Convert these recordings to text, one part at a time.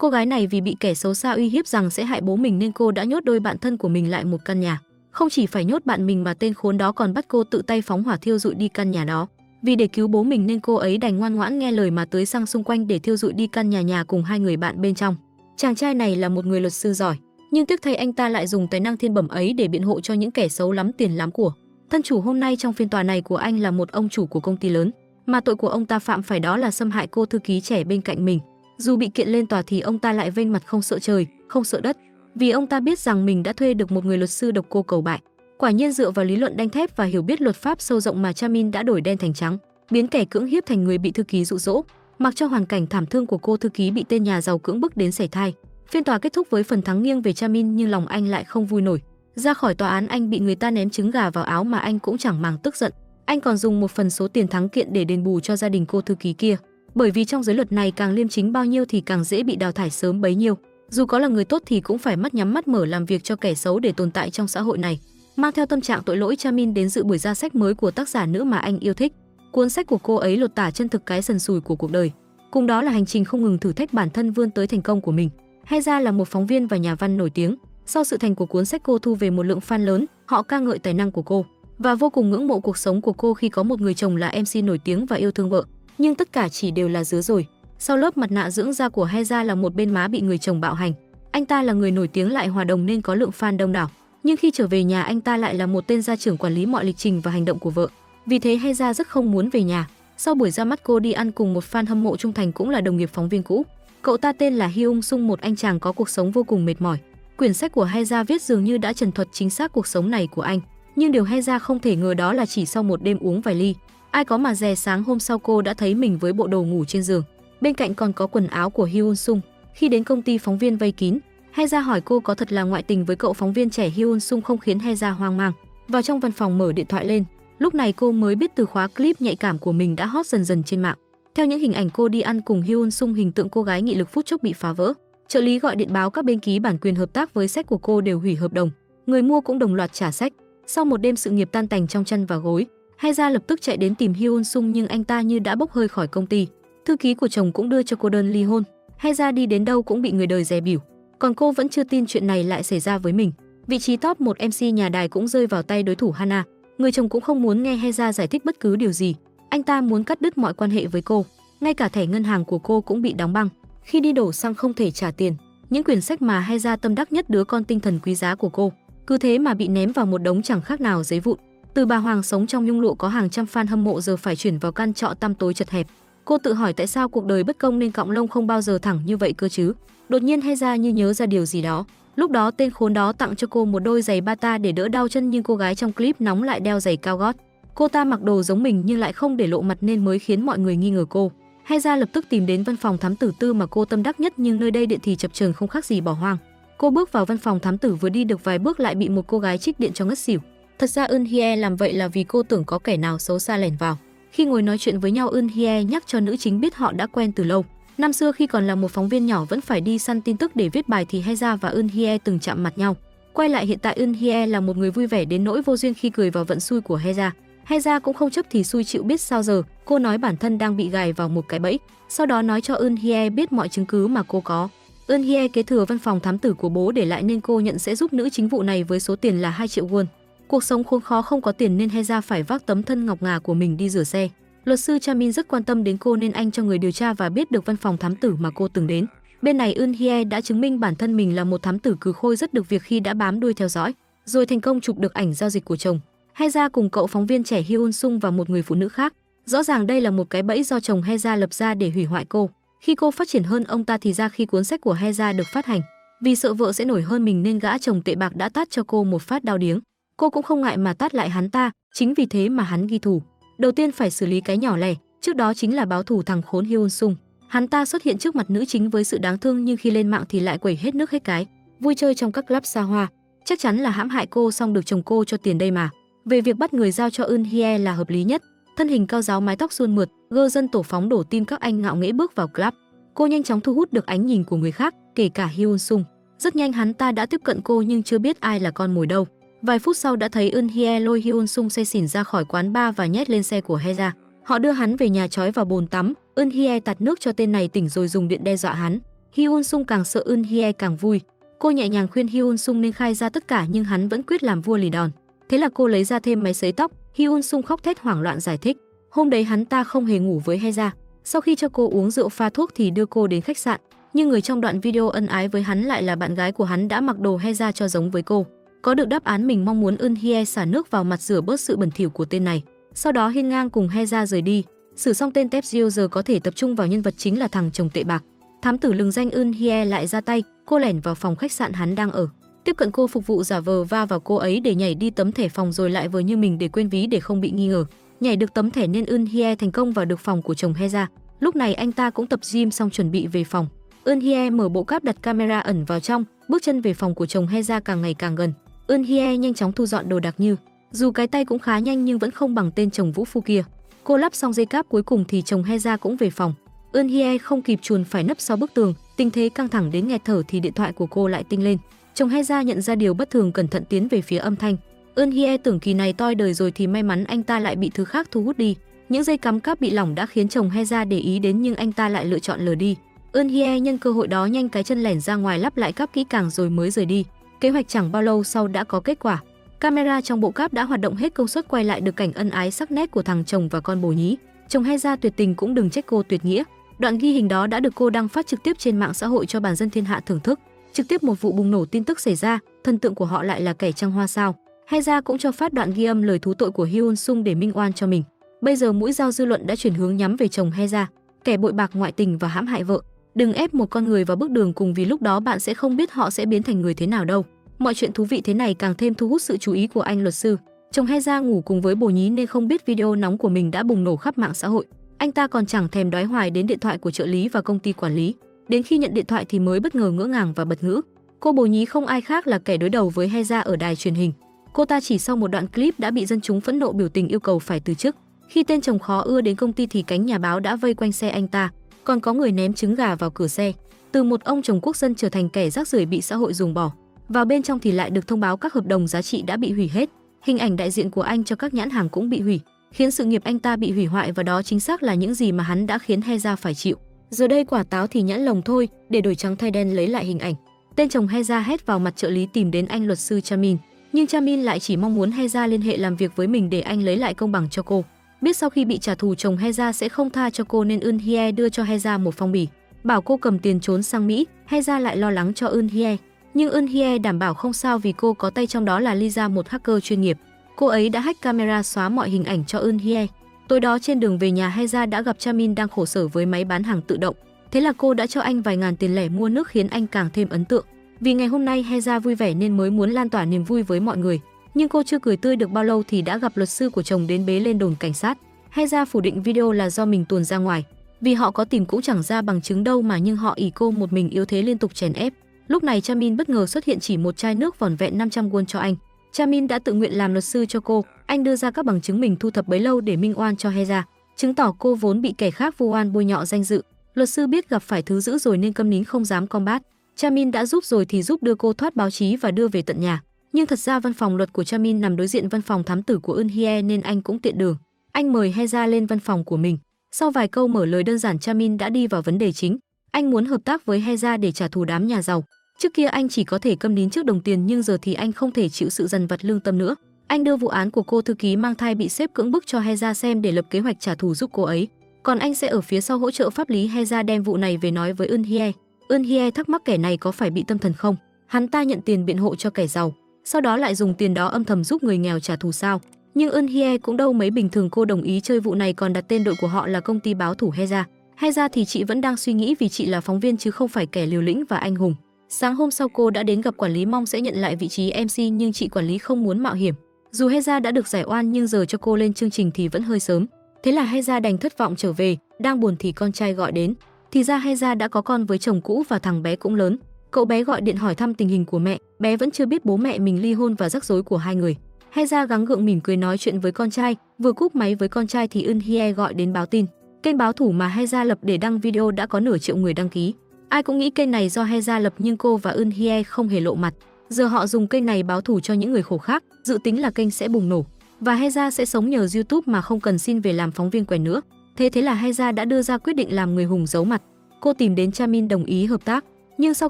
Cô gái này vì bị kẻ xấu xa uy hiếp rằng sẽ hại bố mình nên cô đã nhốt đôi bạn thân của mình lại một căn nhà. Không chỉ phải nhốt bạn mình mà tên khốn đó còn bắt cô tự tay phóng hỏa thiêu rụi đi căn nhà đó. Vì để cứu bố mình nên cô ấy đành ngoan ngoãn nghe lời mà tưới xăng xung quanh để thiêu rụi đi căn nhà cùng hai người bạn bên trong. Chàng trai này là một người luật sư giỏi, nhưng tiếc thay anh ta lại dùng tài năng thiên bẩm ấy để biện hộ cho những kẻ xấu lắm tiền lắm của. Thân chủ hôm nay trong phiên tòa này của anh là một ông chủ của công ty lớn, mà tội của ông ta phạm phải đó là xâm hại cô thư ký trẻ bên cạnh mình. Dù bị kiện lên tòa thì ông ta lại vênh mặt không sợ trời, không sợ đất, vì ông ta biết rằng mình đã thuê được một người luật sư độc cô cầu bại. Quả nhiên dựa vào lý luận đanh thép và hiểu biết luật pháp sâu rộng mà Chamin đã đổi đen thành trắng, biến kẻ cưỡng hiếp thành người bị thư ký dụ dỗ. Mặc cho hoàn cảnh thảm thương của cô thư ký bị tên nhà giàu cưỡng bức đến sảy thai, phiên tòa kết thúc với phần thắng nghiêng về Chamin, nhưng lòng anh lại không vui nổi. Ra khỏi tòa án anh bị người ta ném trứng gà vào áo mà anh cũng chẳng màng tức giận. Anh còn dùng một phần số tiền thắng kiện để đền bù cho gia đình cô thư ký kia, bởi vì trong giới luật này càng liêm chính bao nhiêu thì càng dễ bị đào thải sớm bấy nhiêu. Dù có là người tốt thì cũng phải mắt nhắm mắt mở làm việc cho kẻ xấu để tồn tại trong xã hội này. Mang theo tâm trạng tội lỗi, Chamin đến dự buổi ra sách mới của tác giả nữ mà anh yêu thích. Cuốn sách của cô ấy lột tả chân thực cái sần sùi của cuộc đời, cùng đó là hành trình không ngừng thử thách bản thân vươn tới thành công của mình. Heza là một phóng viên và nhà văn nổi tiếng. Sau sự thành của cuốn sách, cô thu về một lượng fan lớn, họ ca ngợi tài năng của cô và vô cùng ngưỡng mộ cuộc sống của cô khi có một người chồng là MC nổi tiếng và yêu thương vợ. Nhưng tất cả chỉ đều là dứa rồi. Sau lớp mặt nạ dưỡng da của Heza là một bên má bị người chồng bạo hành. Anh ta là người nổi tiếng lại hòa đồng nên có lượng fan đông đảo. Nhưng khi trở về nhà, anh ta lại là một tên gia trưởng quản lý mọi lịch trình và hành động của vợ. Vì thế Heza rất không muốn về nhà. Sau buổi ra mắt, cô đi ăn cùng một fan hâm mộ trung thành cũng là đồng nghiệp phóng viên cũ. Cậu ta tên là Hyung Sung, một anh chàng có cuộc sống vô cùng mệt mỏi. Quyển sách của Heza viết dường như đã trần thuật chính xác cuộc sống này của anh. Nhưng điều Heza không thể ngờ đó là chỉ sau một đêm uống vài ly, ai có mà dè sáng hôm sau cô đã thấy mình với bộ đồ ngủ trên giường. Bên cạnh còn có quần áo của Hyun Sung. Khi đến công ty, phóng viên vây kín. Heza hỏi cô có thật là ngoại tình với cậu phóng viên trẻ Hyun Sung không, khiến Heza hoang mang. Vào trong văn phòng mở điện thoại lên. Lúc này cô mới biết từ khóa clip nhạy cảm của mình đã hot dần dần trên mạng. Theo những hình ảnh cô đi ăn cùng Hyun Sung, hình tượng cô gái nghị lực phút chốc bị phá vỡ. Trợ lý gọi điện báo các bên ký bản quyền hợp tác với sách của cô đều hủy hợp đồng. Người mua cũng đồng loạt trả sách. Sau một đêm sự nghiệp tan tành trong chân và gối, Heza lập tức chạy đến tìm Hyun Sung, nhưng anh ta như đã bốc hơi khỏi công ty. Thư ký của chồng cũng đưa cho cô đơn ly hôn. Heza đi đến đâu cũng bị người đời dè bỉu, còn cô vẫn chưa tin chuyện này lại xảy ra với mình. Vị trí top 1 MC nhà đài cũng rơi vào tay đối thủ Hana. Người chồng cũng không muốn nghe Heza giải thích bất cứ điều gì. Anh ta muốn cắt đứt mọi quan hệ với cô. Ngay cả thẻ ngân hàng của cô cũng bị đóng băng. Khi đi đổ xăng không thể trả tiền. Những quyển sách mà Heza tâm đắc nhất, đứa con tinh thần quý giá của cô, cứ thế mà bị ném vào một đống chẳng khác nào giấy vụn. Từ bà Hoàng sống trong nhung lụa có hàng trăm fan hâm mộ giờ phải chuyển vào căn trọ tăm tối chật hẹp. Cô tự hỏi tại sao cuộc đời bất công nên cọng lông không bao giờ thẳng như vậy cơ chứ. Đột nhiên Heza như nhớ ra điều gì đó. Lúc đó tên khốn đó tặng cho cô một đôi giày bata để đỡ đau chân, nhưng cô gái trong clip nóng lại đeo giày cao gót. Cô ta mặc đồ giống mình nhưng lại không để lộ mặt nên mới khiến mọi người nghi ngờ cô. Heza lập tức tìm đến văn phòng thám tử Tư mà cô tâm đắc nhất, nhưng nơi đây điện thì chập chờn không khác gì bỏ hoang. Cô bước vào văn phòng thám tử, vừa đi được vài bước lại bị một cô gái trích điện cho ngất xỉu. Thật ra Eun Hye làm vậy là vì cô tưởng có kẻ nào xấu xa lẻn vào. Khi ngồi nói chuyện với nhau, Eun Hye nhắc cho nữ chính biết họ đã quen từ lâu. Năm xưa khi còn là một phóng viên nhỏ vẫn phải đi săn tin tức để viết bài thì Heza và Eun Hye từng chạm mặt nhau. Quay lại hiện tại, Eun Hye là một người vui vẻ đến nỗi vô duyên khi cười vào vận xui của Heza. Heza cũng không chấp thì xui chịu, biết sao giờ. Cô nói bản thân đang bị gài vào một cái bẫy, sau đó nói cho Eun Hye biết mọi chứng cứ mà cô có. Eun Hye kế thừa văn phòng thám tử của bố để lại nên cô nhận sẽ giúp nữ chính vụ này với số tiền là 2 triệu won. Cuộc sống khốn khó không có tiền nên Heza phải vác tấm thân ngọc ngà của mình đi rửa xe. Luật sư Chamin rất quan tâm đến cô nên anh cho người điều tra và biết được văn phòng thám tử mà cô từng đến. Bên này Eun Hye đã chứng minh bản thân mình là một thám tử cừ khôi rất được việc khi đã bám đuôi theo dõi, rồi thành công chụp được ảnh giao dịch của chồng Heza cùng cậu phóng viên trẻ Hyun Sung và một người phụ nữ khác. Rõ ràng đây là một cái bẫy do chồng Heza lập ra để hủy hoại cô. Khi cô phát triển hơn ông ta thì ra khi cuốn sách của Heza được phát hành, vì sợ vợ sẽ nổi hơn mình nên gã chồng tệ bạc đã tát cho cô một phát đau điếng. Cô cũng không ngại mà tát lại hắn ta, chính vì thế mà hắn ghi thù. Đầu tiên phải xử lý cái nhỏ lẻ, trước đó chính là báo thù thằng khốn Hyun Sung. Hắn ta xuất hiện trước mặt nữ chính với sự đáng thương, nhưng khi lên mạng thì lại quẩy hết nước hết cái, vui chơi trong các club xa hoa. Chắc chắn là hãm hại cô xong được chồng cô cho tiền đây mà. Về việc bắt người giao cho Eun Hye là hợp lý nhất. Thân hình cao ráo, mái tóc suôn mượt, gơ dân tổ phóng đổ tim các anh ngạo nghễ bước vào club. Cô nhanh chóng thu hút được ánh nhìn của người khác, kể cả Hyun Sung. Rất nhanh hắn ta đã tiếp cận cô nhưng chưa biết ai là con mồi đâu. Vài phút sau đã thấy Eun Hye lôi Hyun Sung say xỉn ra khỏi quán bar và nhét lên xe của Heza. Họ đưa hắn về nhà trói vào bồn tắm. Eun Hye tạt nước cho tên này tỉnh rồi dùng điện đe dọa hắn. Hyun Sung càng sợ Eun Hye càng vui. Cô nhẹ nhàng khuyên Hyun Sung nên khai ra tất cả nhưng hắn vẫn quyết làm vua lì đòn. Thế là cô lấy ra thêm máy sấy tóc. Hyun Sung khóc thét hoảng loạn giải thích. Hôm đấy hắn ta không hề ngủ với Heza. Sau khi cho cô uống rượu pha thuốc thì đưa cô đến khách sạn. Nhưng người trong đoạn video ân ái với hắn lại là bạn gái của hắn đã mặc đồ Heza cho giống với cô. Có được đáp án mình mong muốn, Eun Hye xả nước vào mặt rửa bớt sự bẩn thỉu của tên này. Sau đó hiên ngang cùng Heza rời đi. Xử xong tên Tae Gil giờ có thể tập trung vào nhân vật chính là thằng chồng tệ bạc. Thám tử lừng danh Eun Hye lại ra tay, cô lẻn vào phòng khách sạn hắn đang ở. Tiếp cận cô, phục vụ giả vờ va vào cô ấy để nhảy đi tấm thẻ phòng rồi lại vờ như mình để quên ví để không bị nghi ngờ. Nhảy được tấm thẻ nên Eun Hye thành công vào được phòng của chồng Heza. Lúc này anh ta cũng tập gym xong chuẩn bị về phòng. Eun Hye mở bộ cáp đặt camera ẩn vào trong, bước chân về phòng của chồng Heza càng ngày càng gần. Eun Hye nhanh chóng thu dọn đồ đạc như, dù cái tay cũng khá nhanh nhưng vẫn không bằng tên chồng vũ phu kia. Cô lắp xong dây cáp cuối cùng thì chồng Heza cũng về phòng. Eun Hye không kịp chuồn phải nấp sau bức tường, tình thế căng thẳng đến nghẹt thở thì điện thoại của cô lại tinh lên. Chồng Heza nhận ra điều bất thường cẩn thận tiến về phía âm thanh. Eun Hye tưởng kỳ này toi đời rồi thì may mắn anh ta lại bị thứ khác thu hút đi. Những dây cắm cáp bị lỏng đã khiến chồng Heza để ý đến nhưng anh ta lại lựa chọn lờ đi. Eun Hye nhân cơ hội đó nhanh cái chân lẻn ra ngoài lắp lại cáp kỹ càng rồi mới rời đi. Kế hoạch chẳng bao lâu sau đã có kết quả. Camera trong bộ cáp đã hoạt động hết công suất quay lại được cảnh ân ái sắc nét của thằng chồng và con bồ nhí. Chồng Heza tuyệt tình cũng đừng trách cô tuyệt nghĩa. Đoạn ghi hình đó đã được cô đăng phát trực tiếp trên mạng xã hội cho bản dân thiên hạ thưởng thức. Trực tiếp một vụ bùng nổ tin tức xảy ra, thần tượng của họ lại là kẻ trăng hoa sao. Heza cũng cho phát đoạn ghi âm lời thú tội của Hyun Sung để minh oan cho mình. Bây giờ mũi dao dư luận đã chuyển hướng nhắm về chồng Heza, kẻ bội bạc ngoại tình và hãm hại vợ. Đừng ép một con người vào bước đường cùng vì lúc đó bạn sẽ không biết họ sẽ biến thành người thế nào đâu. Mọi chuyện thú vị thế này càng thêm thu hút sự chú ý của anh luật sư. Chồng Heza ngủ cùng với bồ nhí nên không biết video nóng của mình đã bùng nổ khắp mạng xã hội. Anh ta còn chẳng thèm đoái hoài đến điện thoại của trợ lý và công ty quản lý. Đến khi nhận điện thoại thì mới bất ngờ ngỡ ngàng và bật ngữ. Cô bồ nhí không ai khác là kẻ đối đầu với Heza ở đài truyền hình. Cô ta chỉ sau một đoạn clip đã bị dân chúng phẫn nộ biểu tình yêu cầu phải từ chức. Khi tên chồng khó ưa đến công ty thì cánh nhà báo đã vây quanh xe anh ta, còn có người ném trứng gà vào cửa xe. Từ một ông chồng quốc dân trở thành kẻ rác rưởi bị xã hội ruồng bỏ. Vào bên trong thì lại được thông báo các hợp đồng giá trị đã bị hủy hết. Hình ảnh đại diện của anh cho các nhãn hàng cũng bị hủy, khiến sự nghiệp anh ta bị hủy hoại và đó chính xác là những gì mà hắn đã khiến Heza phải chịu. Giờ đây quả táo thì nhãn lồng thôi, để đổi trắng thay đen lấy lại hình ảnh. Tên chồng Heza hét vào mặt trợ lý tìm đến anh luật sư Chamin, nhưng Chamin lại chỉ mong muốn Heza liên hệ làm việc với mình để anh lấy lại công bằng cho cô. Biết sau khi bị trả thù chồng Heza sẽ không tha cho cô nên Eun Hye đưa cho Heza một phong bì, bảo cô cầm tiền trốn sang Mỹ. Heza lại lo lắng cho Eun Hye, nhưng Eun Hye đảm bảo không sao vì cô có tay trong đó là Lisa, một hacker chuyên nghiệp. Cô ấy đã hack camera xóa mọi hình ảnh cho Eun Hye. Tối đó trên đường về nhà, Heza đã gặp Chamin đang khổ sở với máy bán hàng tự động. Thế là cô đã cho anh vài ngàn tiền lẻ mua nước khiến anh càng thêm ấn tượng. Vì ngày hôm nay Heza vui vẻ nên mới muốn lan tỏa niềm vui với mọi người. Nhưng cô chưa cười tươi được bao lâu thì đã gặp luật sư của chồng đến bế lên đồn cảnh sát. Heza phủ định video là do mình tuồn ra ngoài, vì họ có tìm cũng chẳng ra bằng chứng đâu mà, nhưng họ ỷ cô một mình yếu thế liên tục chèn ép. Lúc này Chamin bất ngờ xuất hiện chỉ một chai nước vỏn vẹn 500 won cho anh. Chamin đã tự nguyện làm luật sư cho cô. Anh đưa ra các bằng chứng mình thu thập bấy lâu để minh oan cho Heza, chứng tỏ cô vốn bị kẻ khác vu oan bôi nhọ danh dự. Luật sư biết gặp phải thứ dữ rồi nên câm nín không dám combat. Chamin đã giúp rồi thì giúp đưa cô thoát báo chí và đưa về tận nhà. Nhưng thật ra văn phòng luật của Chamin nằm đối diện văn phòng thám tử của Eun Hye nên anh cũng tiện đường. Anh mời Heza lên văn phòng của mình. Sau vài câu mở lời đơn giản, Chamin đã đi vào vấn đề chính. Anh muốn hợp tác với Heza để trả thù đám nhà giàu. Trước kia anh chỉ có thể câm nín trước đồng tiền, nhưng giờ thì anh không thể chịu sự dằn vặt lương tâm nữa. Anh đưa vụ án của cô thư ký mang thai bị sếp cưỡng bức cho Heza xem để lập kế hoạch trả thù giúp cô ấy. Còn anh sẽ ở phía sau hỗ trợ pháp lý Heza đem vụ này về nói với Eun Hye. Eun Hye thắc mắc kẻ này có phải bị tâm thần không? Hắn ta nhận tiền biện hộ cho kẻ giàu, sau đó lại dùng tiền đó âm thầm giúp người nghèo trả thù sao? Nhưng Eun Hye cũng đâu mấy bình thường, cô đồng ý chơi vụ này còn đặt tên đội của họ là công ty báo thủ Heza. Heza thì chị vẫn đang suy nghĩ vì chị là phóng viên chứ không phải kẻ liều lĩnh và anh hùng. Sáng hôm sau cô đã đến gặp quản lý mong sẽ nhận lại vị trí MC, nhưng chị quản lý không muốn mạo hiểm. Dù Heza đã được giải oan nhưng giờ cho cô lên chương trình thì vẫn hơi sớm. Thế là Heza đành thất vọng trở về. Đang buồn thì con trai gọi đến. Thì ra Heza đã có con với chồng cũ và thằng bé cũng lớn. Cậu bé gọi điện hỏi thăm tình hình của mẹ. Bé vẫn chưa biết bố mẹ mình ly hôn và rắc rối của hai người. Heza gắng gượng mỉm cười nói chuyện với con trai. Vừa cúp máy với con trai thì Eun Hye gọi đến báo tin. Kênh báo thủ mà Heza lập để đăng video đã có nửa triệu người đăng ký. Ai cũng nghĩ kênh này do Heza lập nhưng cô và Eun Hye không hề lộ mặt. Giờ họ dùng kênh này báo thù cho những người khổ khác, dự tính là kênh sẽ bùng nổ và Heza sẽ sống nhờ YouTube mà không cần xin về làm phóng viên quèn nữa. Thế là Heza đã đưa ra quyết định làm người hùng giấu mặt. cô tìm đến Chamin đồng ý hợp tác. Nhưng sau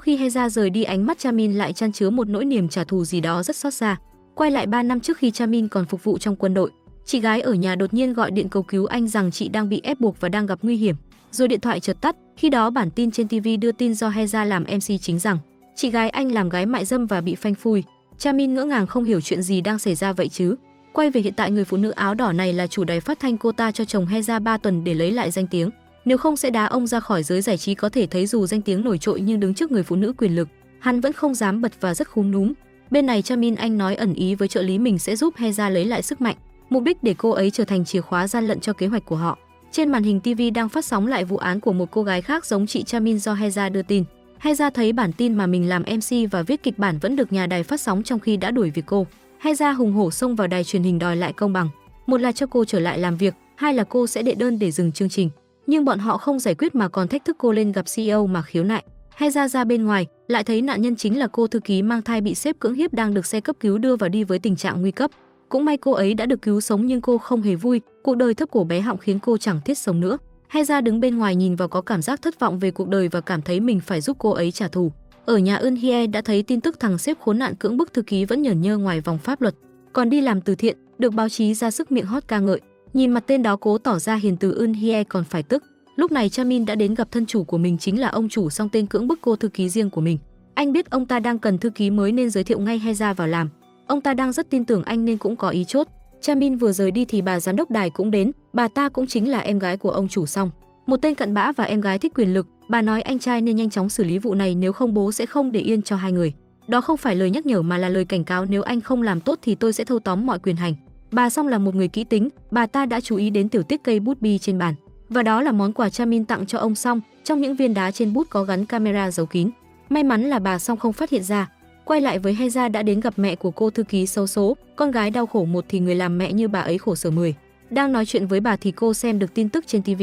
khi Heza rời đi, ánh mắt Chamin lại chan chứa một nỗi niềm trả thù gì đó rất xót xa. Quay lại 3 năm trước khi Chamin còn phục vụ trong quân đội, chị gái ở nhà đột nhiên gọi điện cầu cứu anh rằng chị đang bị ép buộc và đang gặp nguy hiểm. Rồi điện thoại chợt tắt. Khi đó bản tin trên TV đưa tin do Heza làm MC chính rằng chị gái anh làm gái mại dâm và bị phanh phui. Chamin ngỡ ngàng không hiểu chuyện gì đang xảy ra vậy chứ. Quay về hiện tại, người phụ nữ áo đỏ này là chủ đài phát thanh, cô ta cho chồng Heza 3 tuần để lấy lại danh tiếng. Nếu không sẽ đá ông ra khỏi giới giải trí. Có thể thấy dù danh tiếng nổi trội nhưng đứng trước người phụ nữ quyền lực, hắn vẫn không dám bật và rất khúm núm. Bên này Chamin anh nói ẩn ý với trợ lý mình sẽ giúp Heza lấy lại sức mạnh, mục đích để cô ấy trở thành chìa khóa gian lận cho kế hoạch của họ. Trên màn hình TV đang phát sóng lại vụ án của một cô gái khác giống chị Chamin do Heza đưa tin. Heza thấy bản tin mà mình làm MC và viết kịch bản vẫn được nhà đài phát sóng trong khi đã đuổi việc cô. Heza hùng hổ xông vào đài truyền hình đòi lại công bằng. Một là cho cô trở lại làm việc, hai là cô sẽ đệ đơn để dừng chương trình. Nhưng bọn họ không giải quyết mà còn thách thức cô lên gặp CEO mà khiếu nại. Heza ra bên ngoài lại thấy nạn nhân chính là cô thư ký mang thai bị sếp cưỡng hiếp đang được xe cấp cứu đưa vào đi với tình trạng nguy cấp. Cũng may cô ấy đã được cứu sống nhưng cô không hề vui, cuộc đời thấp cổ bé họng khiến cô chẳng thiết sống nữa. Heza đứng bên ngoài nhìn vào có cảm giác thất vọng về cuộc đời và cảm thấy mình phải giúp cô ấy trả thù. Ở nhà Eun Hye đã thấy tin tức thằng sếp khốn nạn cưỡng bức thư ký vẫn nhởn nhơ ngoài vòng pháp luật, còn đi làm từ thiện, được báo chí ra sức miệng hót ca ngợi. Nhìn mặt tên đó cố tỏ ra hiền từ, Eun Hye còn phải tức. Lúc này Chamin đã đến gặp thân chủ của mình, chính là ông chủ song tên cưỡng bức cô thư ký riêng của mình. Anh biết ông ta đang cần thư ký mới nên giới thiệu ngay Heza vào làm. Ông ta đang rất tin tưởng anh nên cũng có ý chốt. Chamin vừa rời đi thì bà giám đốc đài cũng đến, bà ta cũng chính là em gái của ông chủ Song, một tên cặn bã và em gái thích quyền lực. Bà nói anh trai nên nhanh chóng xử lý vụ này, nếu không bố sẽ không để yên cho hai người. Đó không phải lời nhắc nhở mà là lời cảnh cáo, nếu anh không làm tốt thì tôi sẽ thâu tóm mọi quyền hành. Bà Song là một người kỹ tính, bà ta đã chú ý đến tiểu tiết cây bút bi trên bàn, và đó là món quà Chamin tặng cho ông Song. Trong những viên đá trên bút có gắn camera giấu kín. May mắn là bà Song không phát hiện ra. Quay lại với Heza đã đến gặp mẹ của cô thư ký xấu số, con gái đau khổ một thì người làm mẹ như bà ấy khổ sở 10. Đang nói chuyện với bà thì cô xem được tin tức trên TV.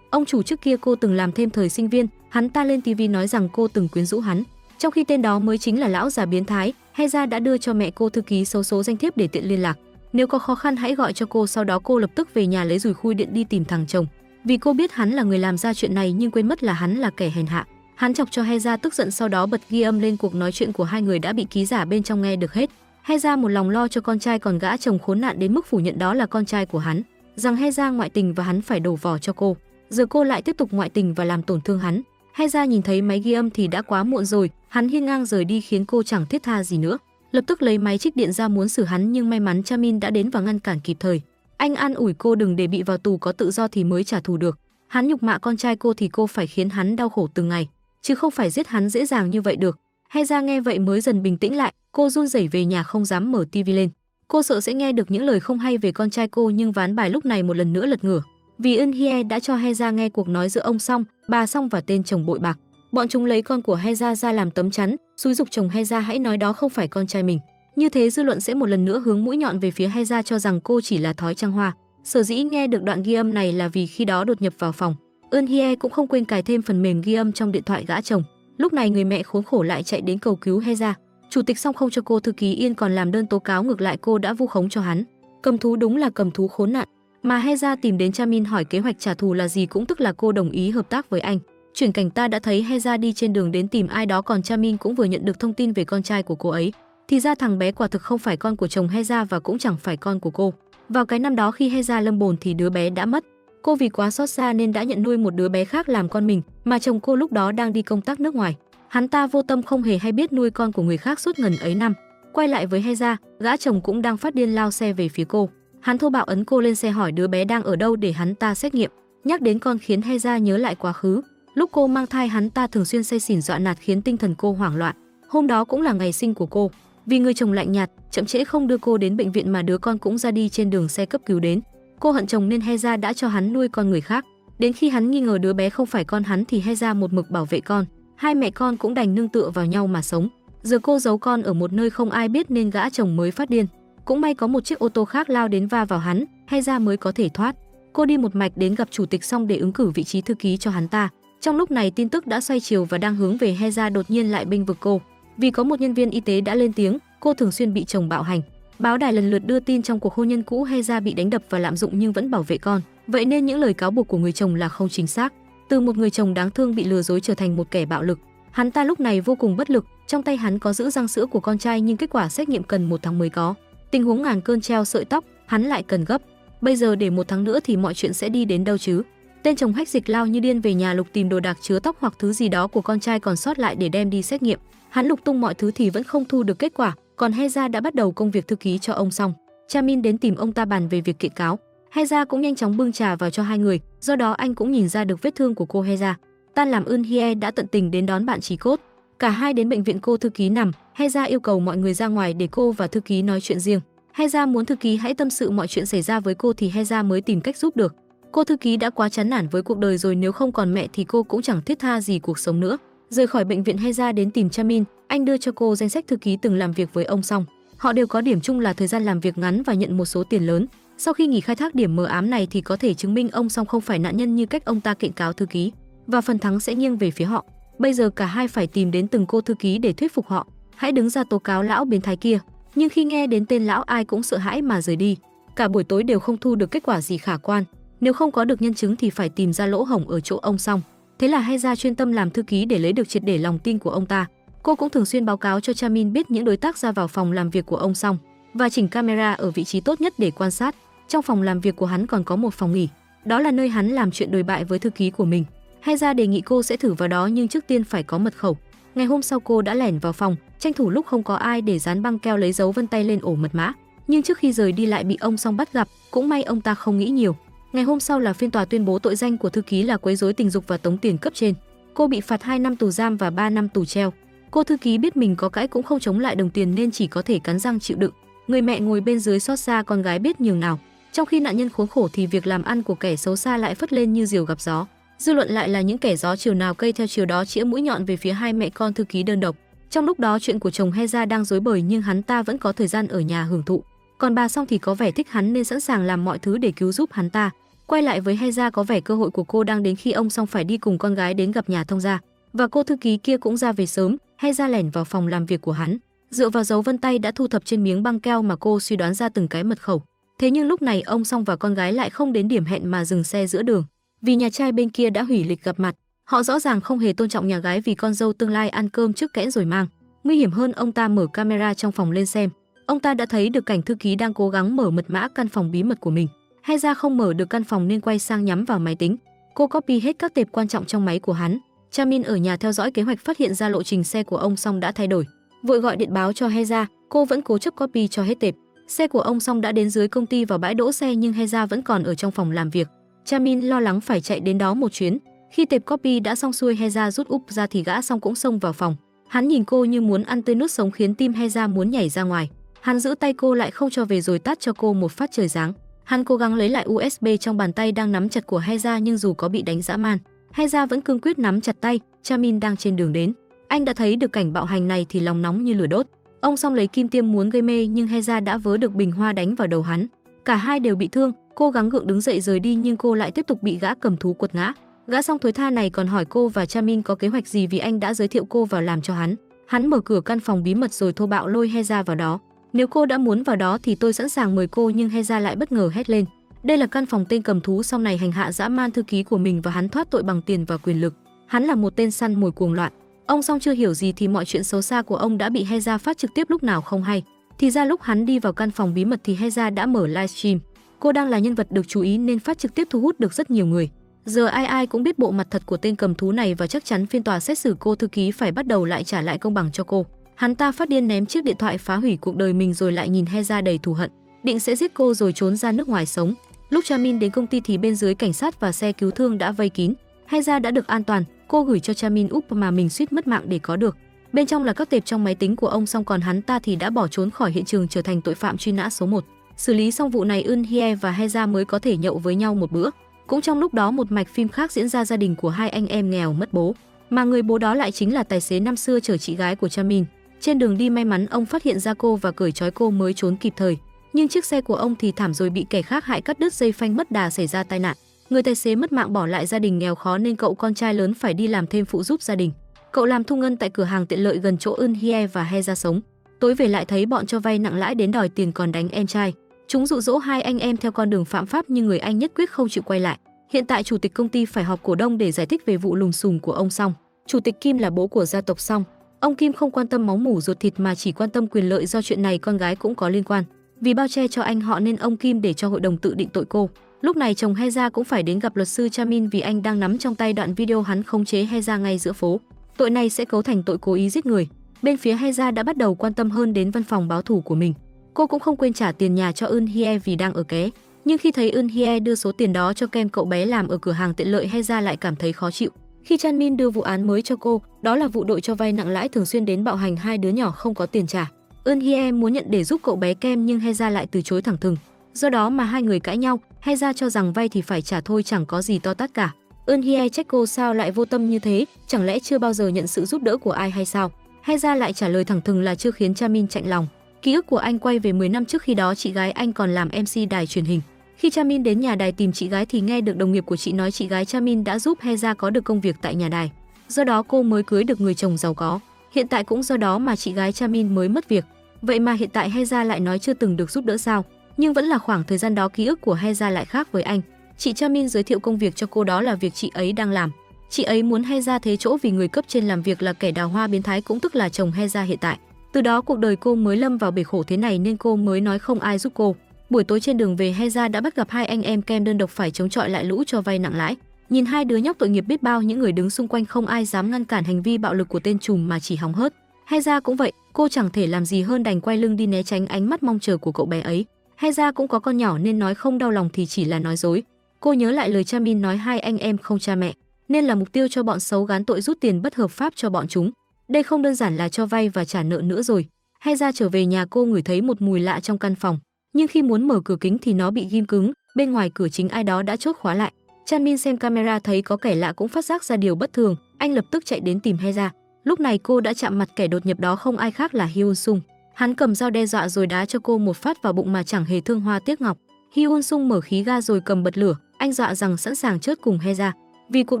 Ông chủ trước kia cô từng làm thêm thời sinh viên, hắn ta lên TV nói rằng cô từng quyến rũ hắn, trong khi tên đó mới chính là lão già biến thái. Heza đã đưa cho mẹ cô thư ký xấu số danh thiếp để tiện liên lạc. Nếu có khó khăn hãy gọi cho cô. Sau đó cô lập tức về nhà lấy dùi khui điện đi tìm thằng chồng, vì cô biết hắn là người làm ra chuyện này nhưng quên mất là hắn là kẻ hèn hạ. Hắn chọc cho Heza tức giận, sau đó bật ghi âm lên cuộc nói chuyện của hai người đã bị ký giả bên trong nghe được hết. Heza một lòng lo cho con trai, còn gã chồng khốn nạn đến mức phủ nhận đó là con trai của hắn, rằng Heza ngoại tình và hắn phải đổ vỏ cho cô. Giờ cô lại tiếp tục ngoại tình và làm tổn thương hắn. Heza nhìn thấy máy ghi âm thì đã quá muộn rồi, hắn hiên ngang rời đi khiến cô chẳng thiết tha gì nữa. Lập tức lấy máy trích điện ra muốn xử hắn nhưng may mắn Chamin đã đến và ngăn cản kịp thời. Anh an ủi cô đừng để bị vào tù, có tự do thì mới trả thù được. Hắn nhục mạ con trai cô thì cô phải khiến hắn đau khổ từng ngày, chứ không phải giết hắn dễ dàng như vậy được. Heza nghe vậy mới dần bình tĩnh lại, cô run rẩy về nhà không dám mở TV lên. Cô sợ sẽ nghe được những lời không hay về con trai cô, nhưng ván bài lúc này một lần nữa lật ngửa. Vì Eun Hye đã cho Heza nghe cuộc nói giữa ông Song, bà Song và tên chồng bội bạc. Bọn chúng lấy con của Heza ra làm tấm chắn, xúi giục chồng Heza hãy nói đó không phải con trai mình. Như thế dư luận sẽ một lần nữa hướng mũi nhọn về phía Heza, cho rằng cô chỉ là thói trăng hoa. Sở dĩ nghe được đoạn ghi âm này là vì khi đó đột nhập vào phòng, Eun Hye cũng không quên cài thêm phần mềm ghi âm trong điện thoại gã chồng. Lúc này người mẹ khốn khổ lại chạy đến cầu cứu Heza. Chủ tịch Song không cho cô thư ký yên, còn làm đơn tố cáo ngược lại cô đã vu khống cho hắn. Cầm thú đúng là cầm thú khốn nạn. Mà Heza tìm đến Chamin hỏi kế hoạch trả thù là gì, cũng tức là cô đồng ý hợp tác với anh. Chuyển cảnh ta đã thấy Heza đi trên đường đến tìm ai đó, còn Chamin cũng vừa nhận được thông tin về con trai của cô ấy. Thì ra thằng bé quả thực không phải con của chồng Heza và cũng chẳng phải con của cô. Vào cái năm đó khi Heza lâm bồn thì đứa bé đã mất. Cô vì quá xót xa nên đã nhận nuôi một đứa bé khác làm con mình, mà chồng cô lúc đó đang đi công tác nước ngoài. Hắn ta vô tâm không hề hay biết nuôi con của người khác suốt ngần ấy năm. Quay lại với Heza, gã chồng cũng đang phát điên lao xe về phía cô. Hắn thô bạo ấn cô lên xe hỏi đứa bé đang ở đâu để hắn ta xét nghiệm. Nhắc đến con khiến Heza nhớ lại quá khứ. Lúc cô mang thai hắn ta thường xuyên say xỉn dọa nạt khiến tinh thần cô hoảng loạn. Hôm đó cũng là ngày sinh của cô. Vì người chồng lạnh nhạt, chậm trễ không đưa cô đến bệnh viện mà đứa con cũng ra đi trên đường xe cấp cứu đến. Cô hận chồng nên Heza đã cho hắn nuôi con người khác. Đến khi hắn nghi ngờ đứa bé không phải con hắn thì Heza một mực bảo vệ con. Hai mẹ con cũng đành nương tựa vào nhau mà sống. Giờ cô giấu con ở một nơi không ai biết nên gã chồng mới phát điên. Cũng may có một chiếc ô tô khác lao đến va vào hắn, Heza mới có thể thoát. Cô đi một mạch đến gặp chủ tịch Song để ứng cử vị trí thư ký cho hắn ta. Trong lúc này tin tức đã xoay chiều và đang hướng về Heza đột nhiên lại bênh vực cô. Vì có một nhân viên y tế đã lên tiếng, cô thường xuyên bị chồng bạo hành. Báo đài lần lượt đưa tin trong cuộc hôn nhân cũ Heza bị đánh đập và lạm dụng nhưng vẫn bảo vệ con. Vậy nên những lời cáo buộc của người chồng là không chính xác. Từ một người chồng đáng thương bị lừa dối trở thành một kẻ bạo lực, hắn ta lúc này vô cùng bất lực. Trong tay hắn có giữ răng sữa của con trai nhưng kết quả xét nghiệm cần 1 tháng mới có. Tình huống ngàn cơn treo sợi tóc, hắn lại cần gấp. Bây giờ để 1 tháng nữa thì mọi chuyện sẽ đi đến đâu chứ? Tên chồng hách dịch lao như điên về nhà lục tìm đồ đạc chứa tóc hoặc thứ gì đó của con trai còn sót lại để đem đi xét nghiệm. Hắn lục tung mọi thứ thì vẫn không thu được kết quả, còn Heza đã bắt đầu công việc thư ký cho ông xong. Chamin đến tìm ông ta bàn về việc kiện cáo. Heza cũng nhanh chóng bưng trà vào cho hai người, do đó anh cũng nhìn ra được vết thương của cô Heza. Tan làm Eun Hye đã tận tình đến đón bạn chí cốt. Cả hai đến bệnh viện cô thư ký nằm, Heza yêu cầu mọi người ra ngoài để cô và thư ký nói chuyện riêng. Heza muốn thư ký hãy tâm sự mọi chuyện xảy ra với cô thì Heza mới tìm cách giúp được. Cô thư ký đã quá chán nản với cuộc đời rồi, nếu không còn mẹ thì cô cũng chẳng thiết tha gì cuộc sống nữa. Rời khỏi bệnh viện, Heza đến tìm Chamin, anh đưa cho cô danh sách thư ký từng làm việc với ông Song. Họ đều có điểm chung là thời gian làm việc ngắn và nhận một số tiền lớn. Sau khi nghỉ khai thác điểm mờ ám này thì có thể chứng minh ông Song không phải nạn nhân như cách ông ta kiện cáo thư ký, và phần thắng sẽ nghiêng về phía họ. Bây giờ cả hai phải tìm đến từng cô thư ký để thuyết phục họ hãy đứng ra tố cáo lão biến thái kia. Nhưng khi nghe đến tên lão, ai cũng sợ hãi mà rời đi. Cả buổi tối đều không thu được kết quả gì khả quan. Nếu không có được nhân chứng thì phải tìm ra lỗ hổng ở chỗ ông Song. Thế là Heza chuyên tâm làm thư ký để lấy được triệt để lòng tin của ông ta. Cô cũng thường xuyên báo cáo cho Chamin biết những đối tác ra vào phòng làm việc của ông Song và chỉnh camera ở vị trí tốt nhất để quan sát. Trong phòng làm việc của hắn còn có một phòng nghỉ, đó là nơi hắn làm chuyện đồi bại với thư ký của mình. Heza đề nghị cô sẽ thử vào đó nhưng trước tiên phải có mật khẩu. Ngày hôm sau cô đã lẻn vào phòng, tranh thủ lúc không có ai để dán băng keo lấy dấu vân tay lên ổ mật mã. Nhưng trước khi rời đi lại bị ông Song bắt gặp, cũng may ông ta không nghĩ nhiều. Ngày hôm sau là phiên tòa tuyên bố tội danh của thư ký là quấy rối tình dục và tống tiền cấp trên. Cô bị phạt 2 năm tù giam và 3 năm tù treo. Cô thư ký biết mình có cãi cũng không chống lại đồng tiền nên chỉ có thể cắn răng chịu đựng. Người mẹ ngồi bên dưới xót xa con gái biết nhường nào. Trong khi nạn nhân khốn khổ thì việc làm ăn của kẻ xấu xa lại phất lên như diều gặp gió. Dư luận lại là những kẻ gió chiều nào cây theo chiều đó, chĩa mũi nhọn về phía hai mẹ con thư ký đơn độc. Trong lúc đó chuyện của chồng Heza đang rối bời nhưng hắn ta vẫn có thời gian ở nhà hưởng thụ. Còn bà Song thì có vẻ thích hắn nên sẵn sàng làm mọi thứ để cứu giúp hắn ta. Quay lại với Heza, có vẻ cơ hội của cô đang đến khi ông Song phải đi cùng con gái đến gặp nhà thông gia. Và cô thư ký kia cũng ra về sớm. Heza lẻn vào phòng làm việc của hắn, dựa vào dấu vân tay đã thu thập trên miếng băng keo mà cô suy đoán ra từng cái mật khẩu. Thế nhưng lúc này ông Song và con gái lại không đến điểm hẹn mà dừng xe giữa đường, vì nhà trai bên kia đã hủy lịch gặp mặt. Họ rõ ràng không hề tôn trọng nhà gái vì con dâu tương lai ăn cơm trước kẽn rồi mang. Nguy hiểm hơn, ông ta mở camera trong phòng lên xem. Ông ta đã thấy được cảnh thư ký đang cố gắng mở mật mã căn phòng bí mật của mình. Heza không mở được căn phòng nên quay sang nhắm vào máy tính. Cô copy hết các tệp quan trọng trong máy của hắn. Chamin ở nhà theo dõi kế hoạch phát hiện ra lộ trình xe của ông Song đã thay đổi, vội gọi điện báo cho Heza. Cô vẫn cố chấp copy cho hết tệp. Xe của ông Song đã đến dưới công ty vào bãi đỗ xe nhưng Heza vẫn còn ở trong phòng làm việc. Chamin lo lắng phải chạy đến đó một chuyến. Khi tệp copy đã xong xuôi, Heza rút úp ra thì gã Song cũng xông vào phòng. Hắn nhìn cô như muốn ăn tươi nuốt sống khiến tim Heza muốn nhảy ra ngoài. Hắn giữ tay cô lại không cho về rồi tát cho cô một phát trời giáng. Hắn cố gắng lấy lại USB trong bàn tay đang nắm chặt của Heza nhưng dù có bị đánh dã man, Heza vẫn cương quyết nắm chặt tay. Chamin đang trên đường đến. Anh đã thấy được cảnh bạo hành này thì lòng nóng như lửa đốt. Ông Song lấy kim tiêm muốn gây mê nhưng Heza đã vớ được bình hoa đánh vào đầu hắn. Cả hai đều bị thương, cố gắng gượng đứng dậy rời đi nhưng cô lại tiếp tục bị gã cầm thú quật ngã. Gã Song thối tha này còn hỏi cô và Chamin có kế hoạch gì vì anh đã giới thiệu cô vào làm cho hắn. Hắn mở cửa căn phòng bí mật rồi thô bạo lôi Heza vào đó. Nếu cô đã muốn vào đó thì tôi sẵn sàng mời cô, nhưng Heza lại bất ngờ hét lên. Đây là căn phòng tên cầm thú sau này hành hạ dã man thư ký của mình và hắn thoát tội bằng tiền và quyền lực. Hắn là một tên săn mồi cuồng loạn. Ông Song chưa hiểu gì thì mọi chuyện xấu xa của ông đã bị Heza phát trực tiếp lúc nào không hay. Thì ra lúc hắn đi vào căn phòng bí mật thì Heza đã mở livestream. Cô đang là nhân vật được chú ý nên phát trực tiếp thu hút được rất nhiều người. Giờ ai ai cũng biết bộ mặt thật của tên cầm thú này và chắc chắn phiên tòa xét xử cô thư ký phải bắt đầu lại trả lại công bằng cho cô. Hắn ta phát điên ném chiếc điện thoại phá hủy cuộc đời mình rồi lại nhìn Heza đầy thù hận, định sẽ giết cô rồi trốn ra nước ngoài sống. Lúc Chamin đến công ty thì bên dưới cảnh sát và xe cứu thương đã vây kín. Heza đã được an toàn, cô gửi cho Chamin úp mà mình suýt mất mạng để có được. Bên trong là các tệp trong máy tính của ông Song, còn hắn ta thì đã bỏ trốn khỏi hiện trường trở thành tội phạm truy nã số 1. Xử lý xong vụ này, Eun Hye và Heza mới có thể nhậu với nhau một bữa. Cũng trong lúc đó một mạch phim khác diễn ra gia đình của hai anh em nghèo mất bố, mà người bố đó lại chính là tài xế năm xưa chở chị gái của Chamin. Trên đường đi may mắn ông phát hiện ra cô và cởi trói cô mới trốn kịp thời. Nhưng chiếc xe của ông thì thảm rồi, bị kẻ khác hại cắt đứt dây phanh mất đà xảy ra tai nạn. Người tài xế mất mạng bỏ lại gia đình nghèo khó nên cậu con trai lớn phải đi làm thêm phụ giúp gia đình. Cậu làm thu ngân tại cửa hàng tiện lợi gần chỗ Eun Hye và Heza sống. Tối về lại thấy bọn cho vay nặng lãi đến đòi tiền còn đánh em trai. Chúng dụ dỗ hai anh em theo con đường phạm pháp nhưng người anh nhất quyết không chịu quay lại. Hiện tại chủ tịch công ty phải họp cổ đông để giải thích về vụ lùm xùm của ông Song. Chủ tịch Kim là bố của gia tộc Song. Ông Kim không quan tâm máu mủ ruột thịt mà chỉ quan tâm quyền lợi, do chuyện này con gái cũng có liên quan. Vì bao che cho anh họ nên ông Kim để cho hội đồng tự định tội cô. Lúc này chồng Heza cũng phải đến gặp luật sư Chamin vì anh đang nắm trong tay đoạn video hắn khống chế Heza ngay giữa phố. Tội này sẽ cấu thành tội cố ý giết người. Bên phía Heza đã bắt đầu quan tâm hơn đến văn phòng báo thù của mình. Cô cũng không quên trả tiền nhà cho Eun Hye vì đang ở ké. Nhưng khi thấy Eun Hye đưa số tiền đó cho Kem, cậu bé làm ở cửa hàng tiện lợi, Heza lại cảm thấy khó chịu. Khi Chanmin đưa vụ án mới cho cô, đó là vụ đội cho vay nặng lãi thường xuyên đến bạo hành hai đứa nhỏ không có tiền trả. Eun Hye muốn nhận để giúp cậu bé Kem nhưng Heza lại từ chối thẳng thừng. Do đó mà hai người cãi nhau, Heza cho rằng vay thì phải trả thôi, chẳng có gì to tát cả. Eun Hye trách cô sao lại vô tâm như thế, chẳng lẽ chưa bao giờ nhận sự giúp đỡ của ai hay sao? Heza lại trả lời thẳng thừng là chưa, khiến Chamin chạnh lòng. Ký ức của anh quay về 10 năm trước, khi đó chị gái anh còn làm MC đài truyền hình. Khi Chamin đến nhà đài tìm chị gái thì nghe được đồng nghiệp của chị nói chị gái Chamin đã giúp Heza có được công việc tại nhà đài. Do đó cô mới cưới được người chồng giàu có. Hiện tại cũng do đó mà chị gái Chamin mới mất việc. Vậy mà hiện tại Heza lại nói chưa từng được giúp đỡ sao? Nhưng vẫn là khoảng thời gian đó ký ức của Heza lại khác với anh. Chị Chamin giới thiệu công việc cho cô, đó là việc chị ấy đang làm. Chị ấy muốn Heza thế chỗ vì người cấp trên làm việc là kẻ đào hoa biến thái, cũng tức là chồng Heza hiện tại. Từ đó cuộc đời cô mới lâm vào bể khổ thế này nên cô mới nói không ai giúp cô. Buổi tối trên đường về, Heza đã bắt gặp hai anh em Kem đơn độc phải chống chọi lại lũ cho vay nặng lãi. Nhìn hai đứa nhóc tội nghiệp, biết bao những người đứng xung quanh không ai dám ngăn cản hành vi bạo lực của tên trùm mà chỉ hòng hớt. Heza cũng vậy, cô chẳng thể làm gì hơn đành quay lưng đi né tránh ánh mắt mong chờ của cậu bé ấy. Heza cũng có con nhỏ nên nói không đau lòng thì chỉ là nói dối. Cô nhớ lại lời Chamin nói hai anh em không cha mẹ nên là mục tiêu cho bọn xấu gán tội rút tiền bất hợp pháp cho bọn chúng. Đây không đơn giản là cho vay và trả nợ nữa rồi. Heza trở về nhà, cô ngửi thấy một mùi lạ trong căn phòng. Nhưng khi muốn mở cửa kính thì nó bị ghim cứng, bên ngoài cửa chính ai đó đã chốt khóa lại. Chanmin xem camera thấy có kẻ lạ cũng phát giác ra điều bất thường, anh lập tức chạy đến tìm Heza. Lúc này cô đã chạm mặt kẻ đột nhập, đó không ai khác là Hyun Sung. Hắn cầm dao đe dọa rồi đá cho cô một phát vào bụng mà chẳng hề thương hoa tiếc ngọc. Hyun Sung mở khí ga rồi cầm bật lửa, anh dọa rằng sẵn sàng chớt cùng Heza. Vì cuộc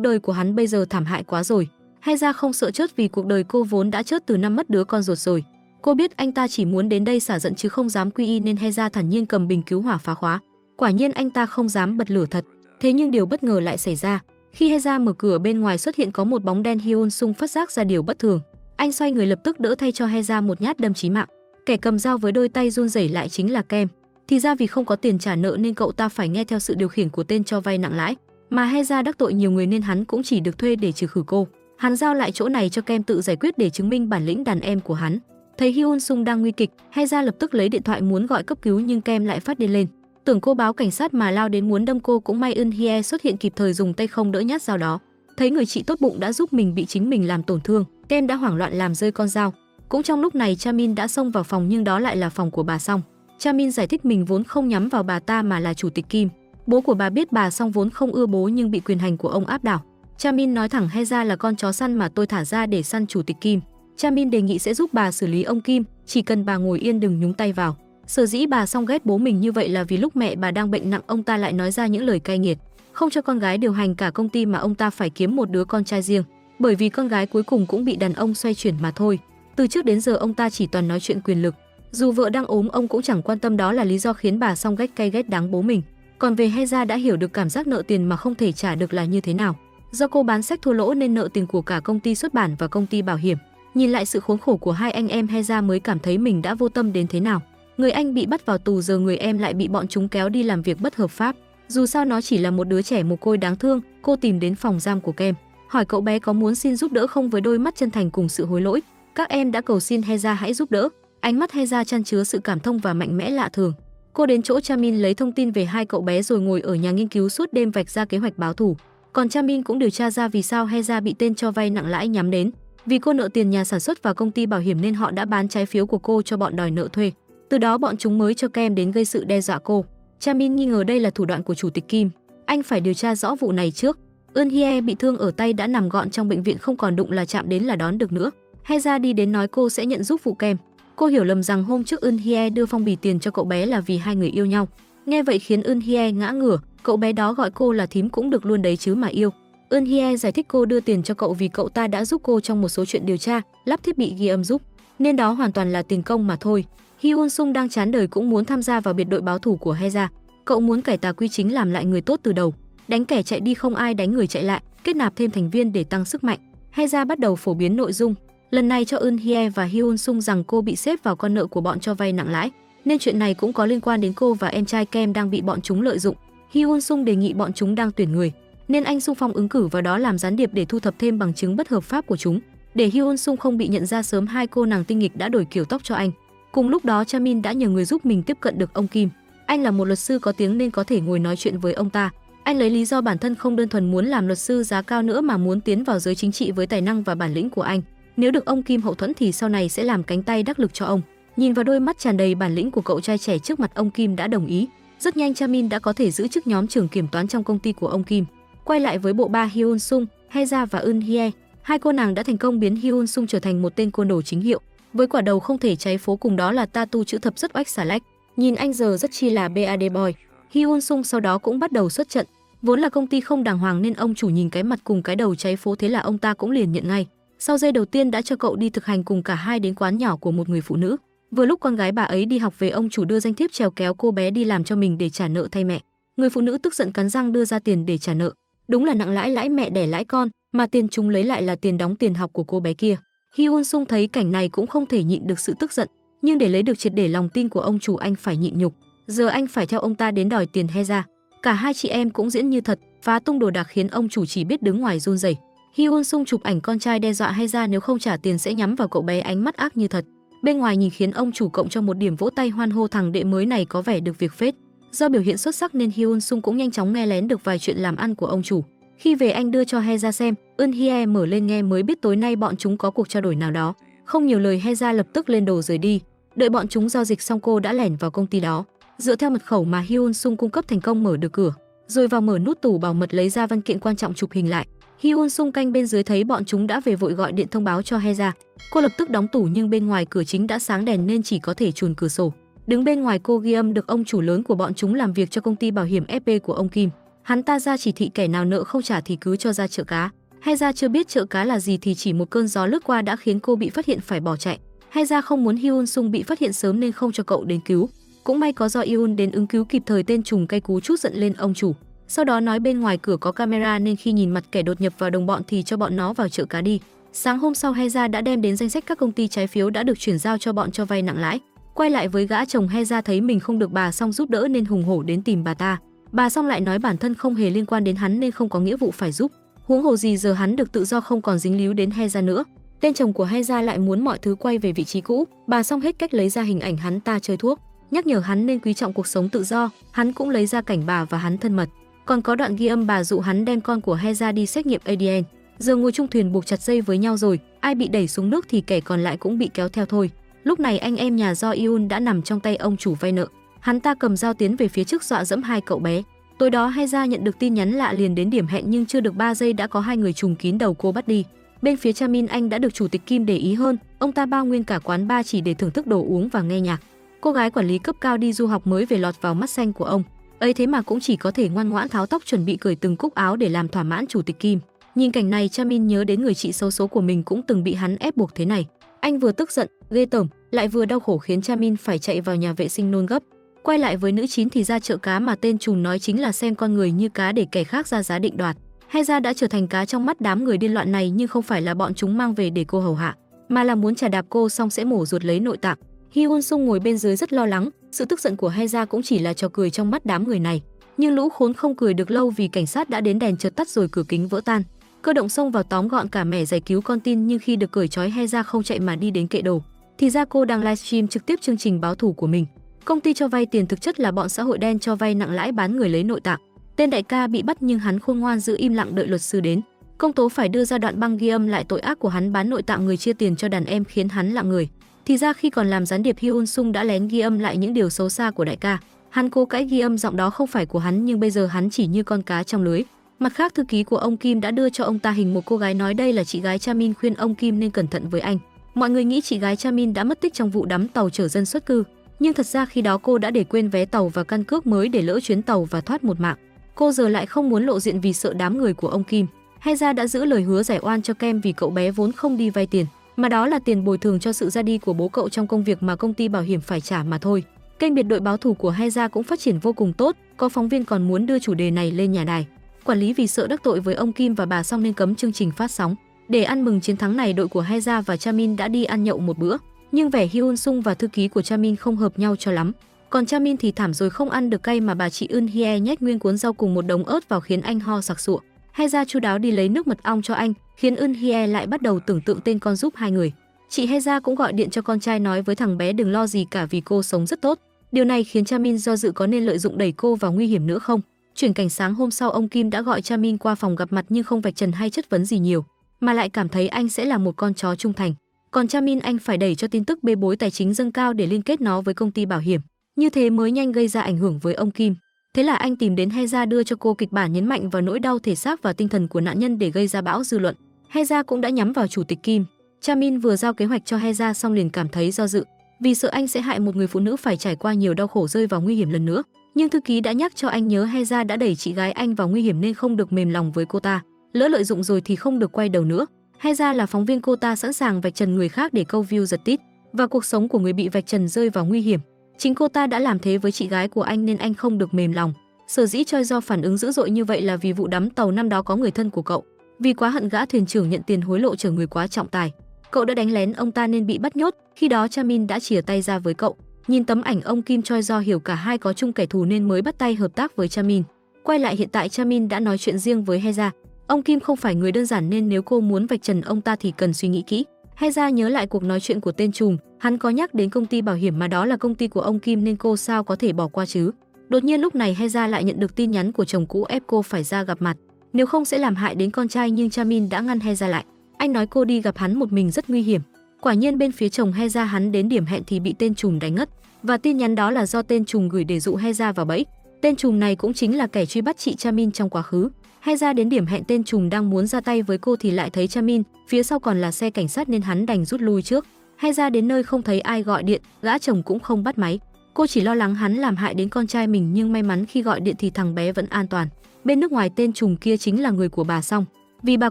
đời của hắn bây giờ thảm hại quá rồi. Heza không sợ chớt vì cuộc đời cô vốn đã chớt từ năm mất đứa con ruột rồi. Cô biết anh ta chỉ muốn đến đây xả giận chứ không dám quy y nên Heza thản nhiên cầm bình cứu hỏa phá khóa. Quả nhiên anh ta không dám bật lửa thật. Thế nhưng điều bất ngờ lại xảy ra. Khi Heza mở cửa, bên ngoài xuất hiện có một bóng đen. Hyun Sung phát giác ra điều bất thường. Anh xoay người lập tức đỡ thay cho Heza một nhát đâm chí mạng. Kẻ cầm dao với đôi tay run rẩy lại chính là Kem. Thì ra vì không có tiền trả nợ nên cậu ta phải nghe theo sự điều khiển của tên cho vay nặng lãi. Mà Heza đắc tội nhiều người nên hắn cũng chỉ được thuê để trừ khử cô. Hắn giao lại chỗ này cho Kem tự giải quyết để chứng minh bản lĩnh đàn em của hắn. Thấy Hyun Sung đang nguy kịch, Heza lập tức lấy điện thoại muốn gọi cấp cứu nhưng Kem lại phát điên lên. Tưởng cô báo cảnh sát mà lao đến muốn đâm cô, cũng may Eun Hye xuất hiện kịp thời dùng tay không đỡ nhát dao đó. Thấy người chị tốt bụng đã giúp mình bị chính mình làm tổn thương, Kem đã hoảng loạn làm rơi con dao. Cũng trong lúc này Chamin đã xông vào phòng nhưng đó lại là phòng của bà Song. Chamin giải thích mình vốn không nhắm vào bà ta mà là chủ tịch Kim. Bố của bà biết bà Song vốn không ưa bố nhưng bị quyền hành của ông áp đảo. Chamin nói thẳng Heza là con chó săn mà tôi thả ra để săn chủ tịch Kim. Chamin đề nghị sẽ giúp bà xử lý ông Kim, chỉ cần bà ngồi yên đừng nhúng tay vào. Sở dĩ bà Song ghét bố mình như vậy là vì lúc mẹ bà đang bệnh nặng, ông ta lại nói ra những lời cay nghiệt, không cho con gái điều hành cả công ty mà ông ta phải kiếm một đứa con trai riêng, bởi vì con gái cuối cùng cũng bị đàn ông xoay chuyển mà thôi. Từ trước đến giờ ông ta chỉ toàn nói chuyện quyền lực, dù vợ đang ốm ông cũng chẳng quan tâm, đó là lý do khiến bà Song ghét đáng bố mình. Còn về Heza đã hiểu được cảm giác nợ tiền mà không thể trả được là như thế nào. Do cô bán sách thua lỗ nên nợ tiền của cả công ty xuất bản và công ty bảo hiểm. Nhìn lại sự khốn khổ của hai anh em, Heza mới cảm thấy mình đã vô tâm đến thế nào. Người anh bị bắt vào tù, giờ người em lại bị bọn chúng kéo đi làm việc bất hợp pháp. Dù sao nó chỉ là một đứa trẻ mồ côi đáng thương. Cô tìm đến phòng giam của Kem, hỏi cậu bé có muốn xin giúp đỡ không, với đôi mắt chân thành cùng sự hối lỗi. Các em đã cầu xin Heza hãy giúp đỡ. Ánh mắt Heza chan chứa sự cảm thông và mạnh mẽ lạ thường. Cô đến chỗ Chamin lấy thông tin về hai cậu bé rồi ngồi ở nhà nghiên cứu suốt đêm vạch ra kế hoạch báo thù. Còn Chamin cũng điều tra ra vì sao Heza bị tên cho vay nặng lãi nhắm đến. Vì cô nợ tiền nhà sản xuất và công ty bảo hiểm nên họ đã bán trái phiếu của cô cho bọn đòi nợ thuê. Từ đó bọn chúng mới cho Kem đến gây sự đe dọa cô. Chamin nghi ngờ đây là thủ đoạn của chủ tịch Kim. Anh phải điều tra rõ vụ này trước. Eun Hye bị thương ở tay đã nằm gọn trong bệnh viện, không còn đụng là chạm đến là đón được nữa. Heza đi đến nói cô sẽ nhận giúp vụ Kem. Cô hiểu lầm rằng hôm trước Eun Hye đưa phong bì tiền cho cậu bé là vì hai người yêu nhau. Nghe vậy khiến Eun Hye ngã ngửa, cậu bé đó gọi cô là thím cũng được luôn đấy chứ mà yêu. Eun Hye giải thích cô đưa tiền cho cậu vì cậu ta đã giúp cô trong một số chuyện điều tra, lắp thiết bị ghi âm giúp, nên đó hoàn toàn là tiền công mà thôi. Hyun Sung đang chán đời cũng muốn tham gia vào biệt đội báo thù của Heza. Cậu muốn cải tà quy chính, làm lại người tốt từ đầu. đánh kẻ chạy đi không ai đánh người chạy lại, kết nạp thêm thành viên để tăng sức mạnh. Heza bắt đầu phổ biến nội dung, lần này cho Eun Hye và Hyun Sung rằng cô bị xếp vào con nợ của bọn cho vay nặng lãi, nên chuyện này cũng có liên quan đến cô và em trai Kem đang bị bọn chúng lợi dụng. Hyun Sung đề nghị bọn chúng đang tuyển người, nên anh xung phong ứng cử vào đó làm gián điệp để thu thập thêm bằng chứng bất hợp pháp của chúng. Để Hyun Sung không bị nhận ra sớm, hai cô nàng tinh nghịch đã đổi kiểu tóc cho anh. Cùng lúc đó, Chamin đã nhờ người giúp mình tiếp cận được ông Kim. Anh là một luật sư có tiếng nên có thể ngồi nói chuyện với ông ta. Anh lấy lý do bản thân không đơn thuần muốn làm luật sư giá cao nữa mà muốn tiến vào giới chính trị với tài năng và bản lĩnh của anh. Nếu được ông Kim hậu thuẫn thì sau này sẽ làm cánh tay đắc lực cho ông. Nhìn vào đôi mắt tràn đầy bản lĩnh của cậu trai trẻ trước mặt, ông Kim đã đồng ý. Rất nhanh Chamin đã có thể giữ chức nhóm trưởng kiểm toán trong công ty của ông Kim. Quay lại với bộ ba Hyun Sung, Heza và Eun Hye, hai cô nàng đã thành công biến Hyun Sung trở thành một tên côn đồ chính hiệu, với quả đầu không thể cháy phố cùng đó là tattoo chữ thập rất oách xà lách. Nhìn anh giờ rất chi là BAD boy. Hyun Sung sau đó cũng bắt đầu xuất trận. Vốn là công ty không đàng hoàng nên ông chủ nhìn cái mặt cùng cái đầu cháy phố, thế là ông ta cũng liền nhận ngay. Sau giây đầu tiên đã cho cậu đi thực hành cùng cả hai đến quán nhỏ của một người phụ nữ. Vừa lúc con gái bà ấy đi học về, ông chủ đưa danh thiếp trèo kéo cô bé đi làm cho mình để trả nợ thay mẹ. Người phụ nữ tức giận cắn răng đưa ra tiền để trả nợ. Đúng là nặng lãi lãi mẹ đẻ lãi con, mà tiền chúng lấy lại là tiền đóng tiền học của cô bé kia. Hyun Sung thấy cảnh này cũng không thể nhịn được sự tức giận, nhưng để lấy được triệt để lòng tin của ông chủ, anh phải nhịn nhục. Giờ anh phải theo ông ta đến đòi tiền Heza. Cả hai chị em cũng diễn như thật, phá tung đồ đạc khiến ông chủ chỉ biết đứng ngoài run rẩy. Hyun Sung chụp ảnh con trai đe dọa Heza nếu không trả tiền sẽ nhắm vào cậu bé, ánh mắt ác như thật. Bên ngoài nhìn khiến ông chủ cộng cho một điểm vỗ tay hoan hô, thằng đệ mới này có vẻ được việc phết. Do biểu hiện xuất sắc nên Hyun Sung cũng nhanh chóng nghe lén được vài chuyện làm ăn của ông chủ. Khi về anh đưa cho Heza xem, Eun Hye mở lên nghe mới biết tối nay bọn chúng có cuộc trao đổi nào đó. Không nhiều lời, Heza lập tức lên đồ rời đi. Đợi bọn chúng giao dịch xong, cô đã lẻn vào công ty đó. Dựa theo mật khẩu mà Hyun Sung cung cấp thành công mở được cửa, rồi vào mở nút tủ bảo mật lấy ra văn kiện quan trọng chụp hình lại. Hyun Sung canh bên dưới thấy bọn chúng đã về vội gọi điện thông báo cho Heza. Cô lập tức đóng tủ nhưng bên ngoài cửa chính đã sáng đèn nên chỉ có thể chùn cửa sổ. Đứng bên ngoài cô ghi âm được ông chủ lớn của bọn chúng làm việc cho công ty bảo hiểm FP của ông Kim. Hắn ta ra chỉ thị kẻ nào nợ không trả thì cứ cho ra chợ cá. Heza chưa biết chợ cá là gì thì chỉ một cơn gió lướt qua đã khiến cô bị phát hiện phải bỏ chạy. Heza không muốn Hyun Sung bị phát hiện sớm nên không cho cậu đến cứu. Cũng may có do Yoon đến ứng cứu kịp thời, tên trùng cây cú trút giận lên ông chủ. Sau đó nói bên ngoài cửa có camera nên khi nhìn mặt kẻ đột nhập vào đồng bọn thì cho bọn nó vào chợ cá đi. Sáng hôm sau Heza đã đem đến danh sách các công ty trái phiếu đã được chuyển giao cho bọn cho vay nặng lãi. Quay lại với gã chồng, Heza thấy mình không được bà Song giúp đỡ nên hùng hổ đến tìm bà ta. Bà Song lại nói bản thân không hề liên quan đến hắn nên không có nghĩa vụ phải giúp. Huống hồ gì giờ hắn được tự do không còn dính líu đến Heza nữa. Tên chồng của Heza lại muốn mọi thứ quay về vị trí cũ. Bà Song hết cách lấy ra hình ảnh hắn ta chơi thuốc, nhắc nhở hắn nên quý trọng cuộc sống tự do. Hắn cũng lấy ra cảnh bà và hắn thân mật. Còn có đoạn ghi âm bà dụ hắn đem con của Heza đi xét nghiệm ADN. Giờ ngồi chung thuyền buộc chặt dây với nhau rồi, ai bị đẩy xuống nước thì kẻ còn lại cũng bị kéo theo thôi. Lúc này anh em nhà Do Yoon đã nằm trong tay ông chủ vay nợ. Hắn ta cầm dao tiến về phía trước dọa dẫm hai cậu bé. Tối đó Heza nhận được tin nhắn lạ liền đến điểm hẹn nhưng chưa được 3 giây đã có hai người trùm kín đầu cô bắt đi. Bên phía Chamin, anh đã được chủ tịch Kim để ý hơn, ông ta bao nguyên cả quán bar chỉ để thưởng thức đồ uống và nghe nhạc. Cô gái quản lý cấp cao đi du học mới về lọt vào mắt xanh của ông. Ấy thế mà cũng chỉ có thể ngoan ngoãn tháo tóc chuẩn bị cởi từng cúc áo để làm thỏa mãn chủ tịch Kim. Nhìn cảnh này, Chamin nhớ đến người chị xấu số của mình cũng từng bị hắn ép buộc thế này. Anh vừa tức giận, ghê tởm, lại vừa đau khổ khiến Chamin phải chạy vào nhà vệ sinh nôn gấp. Quay lại với nữ chính thì ra chợ cá mà tên trùm nói chính là xem con người như cá để kẻ khác ra giá định đoạt. Heza đã trở thành cá trong mắt đám người điên loạn này, nhưng không phải là bọn chúng mang về để cô hầu hạ, mà là muốn chà đạp cô xong sẽ mổ ruột lấy nội tạng. Hyun Sung ngồi bên dưới rất lo lắng, sự tức giận của Heza cũng chỉ là trò cười trong mắt đám người này. Nhưng lũ khốn không cười được lâu vì cảnh sát đã đến, đèn chợt tắt rồi cửa kính vỡ tan. Cơ động xông vào tóm gọn cả mẻ giải cứu con tin, nhưng khi được cởi trói Heza không chạy mà đi đến kệ đồ. Thì ra cô đang livestream trực tiếp chương trình báo thù của mình. Công ty cho vay tiền thực chất là bọn xã hội đen cho vay nặng lãi bán người lấy nội tạng. Tên đại ca bị bắt nhưng hắn khôn ngoan giữ im lặng đợi luật sư đến. Công tố phải đưa ra đoạn băng ghi âm lại tội ác của hắn bán nội tạng người chia tiền cho đàn em khiến hắn lặng người. Thì ra khi còn làm gián điệp, Hyun Sung đã lén ghi âm lại những điều xấu xa của đại ca. Hắn cố cãi ghi âm giọng đó không phải của hắn, nhưng bây giờ hắn chỉ như con cá trong lưới. Mặt khác, thư ký của ông Kim đã đưa cho ông ta hình một cô gái, nói đây là chị gái Chamin, khuyên ông Kim nên cẩn thận với anh. Mọi người nghĩ chị gái Chamin đã mất tích trong vụ đắm tàu chở dân xuất cư, nhưng thật ra khi đó cô đã để quên vé tàu và căn cước mới để lỡ chuyến tàu và thoát một mạng. Cô giờ lại không muốn lộ diện vì sợ đám người của ông Kim. Heza đã giữ lời hứa giải oan cho Kem vì cậu bé vốn không đi vay tiền, mà đó là tiền bồi thường cho sự ra đi của bố cậu trong công việc mà công ty bảo hiểm phải trả mà thôi. Kênh biệt đội báo thù của Heza cũng phát triển vô cùng tốt, có phóng viên còn muốn đưa chủ đề này lên nhà đài. Quản lý vì sợ đắc tội với ông Kim và bà Song nên cấm chương trình phát sóng. Để ăn mừng chiến thắng này, đội của Heza và Chamin đã đi ăn nhậu một bữa, nhưng vẻ Hyun Sung và thư ký của Chamin không hợp nhau cho lắm. Còn Chamin thì thảm rồi, không ăn được cay mà bà chị Eun Hye nhét nguyên cuốn rau cùng một đống ớt vào khiến anh ho sặc sụa. Heza chu đáo đi lấy nước mật ong cho anh, khiến Eun Hye lại bắt đầu tưởng tượng tên con giúp hai người. Chị Heza cũng gọi điện cho con trai nói với thằng bé đừng lo gì cả vì cô sống rất tốt. Điều này khiến Chamin do dự có nên lợi dụng đẩy cô vào nguy hiểm nữa không. Chuyển cảnh sáng hôm sau, ông Kim đã gọi Chamin qua phòng gặp mặt nhưng không vạch trần hay chất vấn gì nhiều, mà lại cảm thấy anh sẽ là một con chó trung thành. Còn Chamin anh phải đẩy cho tin tức bê bối tài chính dâng cao để liên kết nó với công ty bảo hiểm. Như thế mới nhanh gây ra ảnh hưởng với ông Kim. Thế là anh tìm đến Heza đưa cho cô kịch bản nhấn mạnh vào nỗi đau thể xác và tinh thần của nạn nhân để gây ra bão dư luận. Heza cũng đã nhắm vào chủ tịch Kim. Chamin vừa giao kế hoạch cho Heza xong liền cảm thấy do dự, vì sợ anh sẽ hại một người phụ nữ phải trải qua nhiều đau khổ rơi vào nguy hiểm lần nữa. Nhưng thư ký đã nhắc cho anh nhớ Heza đã đẩy chị gái anh vào nguy hiểm nên không được mềm lòng với cô ta. Lỡ lợi dụng rồi thì không được quay đầu nữa. Heza là phóng viên, cô ta sẵn sàng vạch trần người khác để câu view giật tít, và cuộc sống của người bị vạch trần rơi vào nguy hiểm. Chính cô ta đã làm thế với chị gái của anh nên anh không được mềm lòng. Sở dĩ Choi Do phản ứng dữ dội như vậy là vì vụ đắm tàu năm đó có người thân của cậu. Vì quá hận gã thuyền trưởng nhận tiền hối lộ chở người quá trọng tài, cậu đã đánh lén ông ta nên bị bắt nhốt. Khi đó Chamin đã chìa tay ra với cậu. Nhìn tấm ảnh ông Kim, Choi Do hiểu cả hai có chung kẻ thù nên mới bắt tay hợp tác với Chamin. Quay lại hiện tại, Chamin đã nói chuyện riêng với Heza. Ông Kim không phải người đơn giản nên nếu cô muốn vạch trần ông ta thì cần suy nghĩ kỹ. Heza nhớ lại cuộc nói chuyện của tên trùm, hắn có nhắc đến công ty bảo hiểm mà đó là công ty của ông Kim nên cô sao có thể bỏ qua chứ. Đột nhiên lúc này Heza lại nhận được tin nhắn của chồng cũ ép cô phải ra gặp mặt, nếu không sẽ làm hại đến con trai, nhưng Chamin đã ngăn Heza lại. Anh nói cô đi gặp hắn một mình rất nguy hiểm. Quả nhiên bên phía chồng Heza hắn đến điểm hẹn thì bị tên trùm đánh ngất, và tin nhắn đó là do tên trùm gửi để dụ Heza vào bẫy. Tên trùm này cũng chính là kẻ truy bắt chị Chamin trong quá khứ. Heza đến điểm hẹn, tên trùm đang muốn ra tay với cô thì lại thấy Chamin, phía sau còn là xe cảnh sát nên hắn đành rút lui trước. Heza đến nơi không thấy ai gọi điện, gã chồng cũng không bắt máy. Cô chỉ lo lắng hắn làm hại đến con trai mình, nhưng may mắn khi gọi điện thì thằng bé vẫn an toàn. Bên nước ngoài, tên trùm kia chính là người của bà Song. Vì bà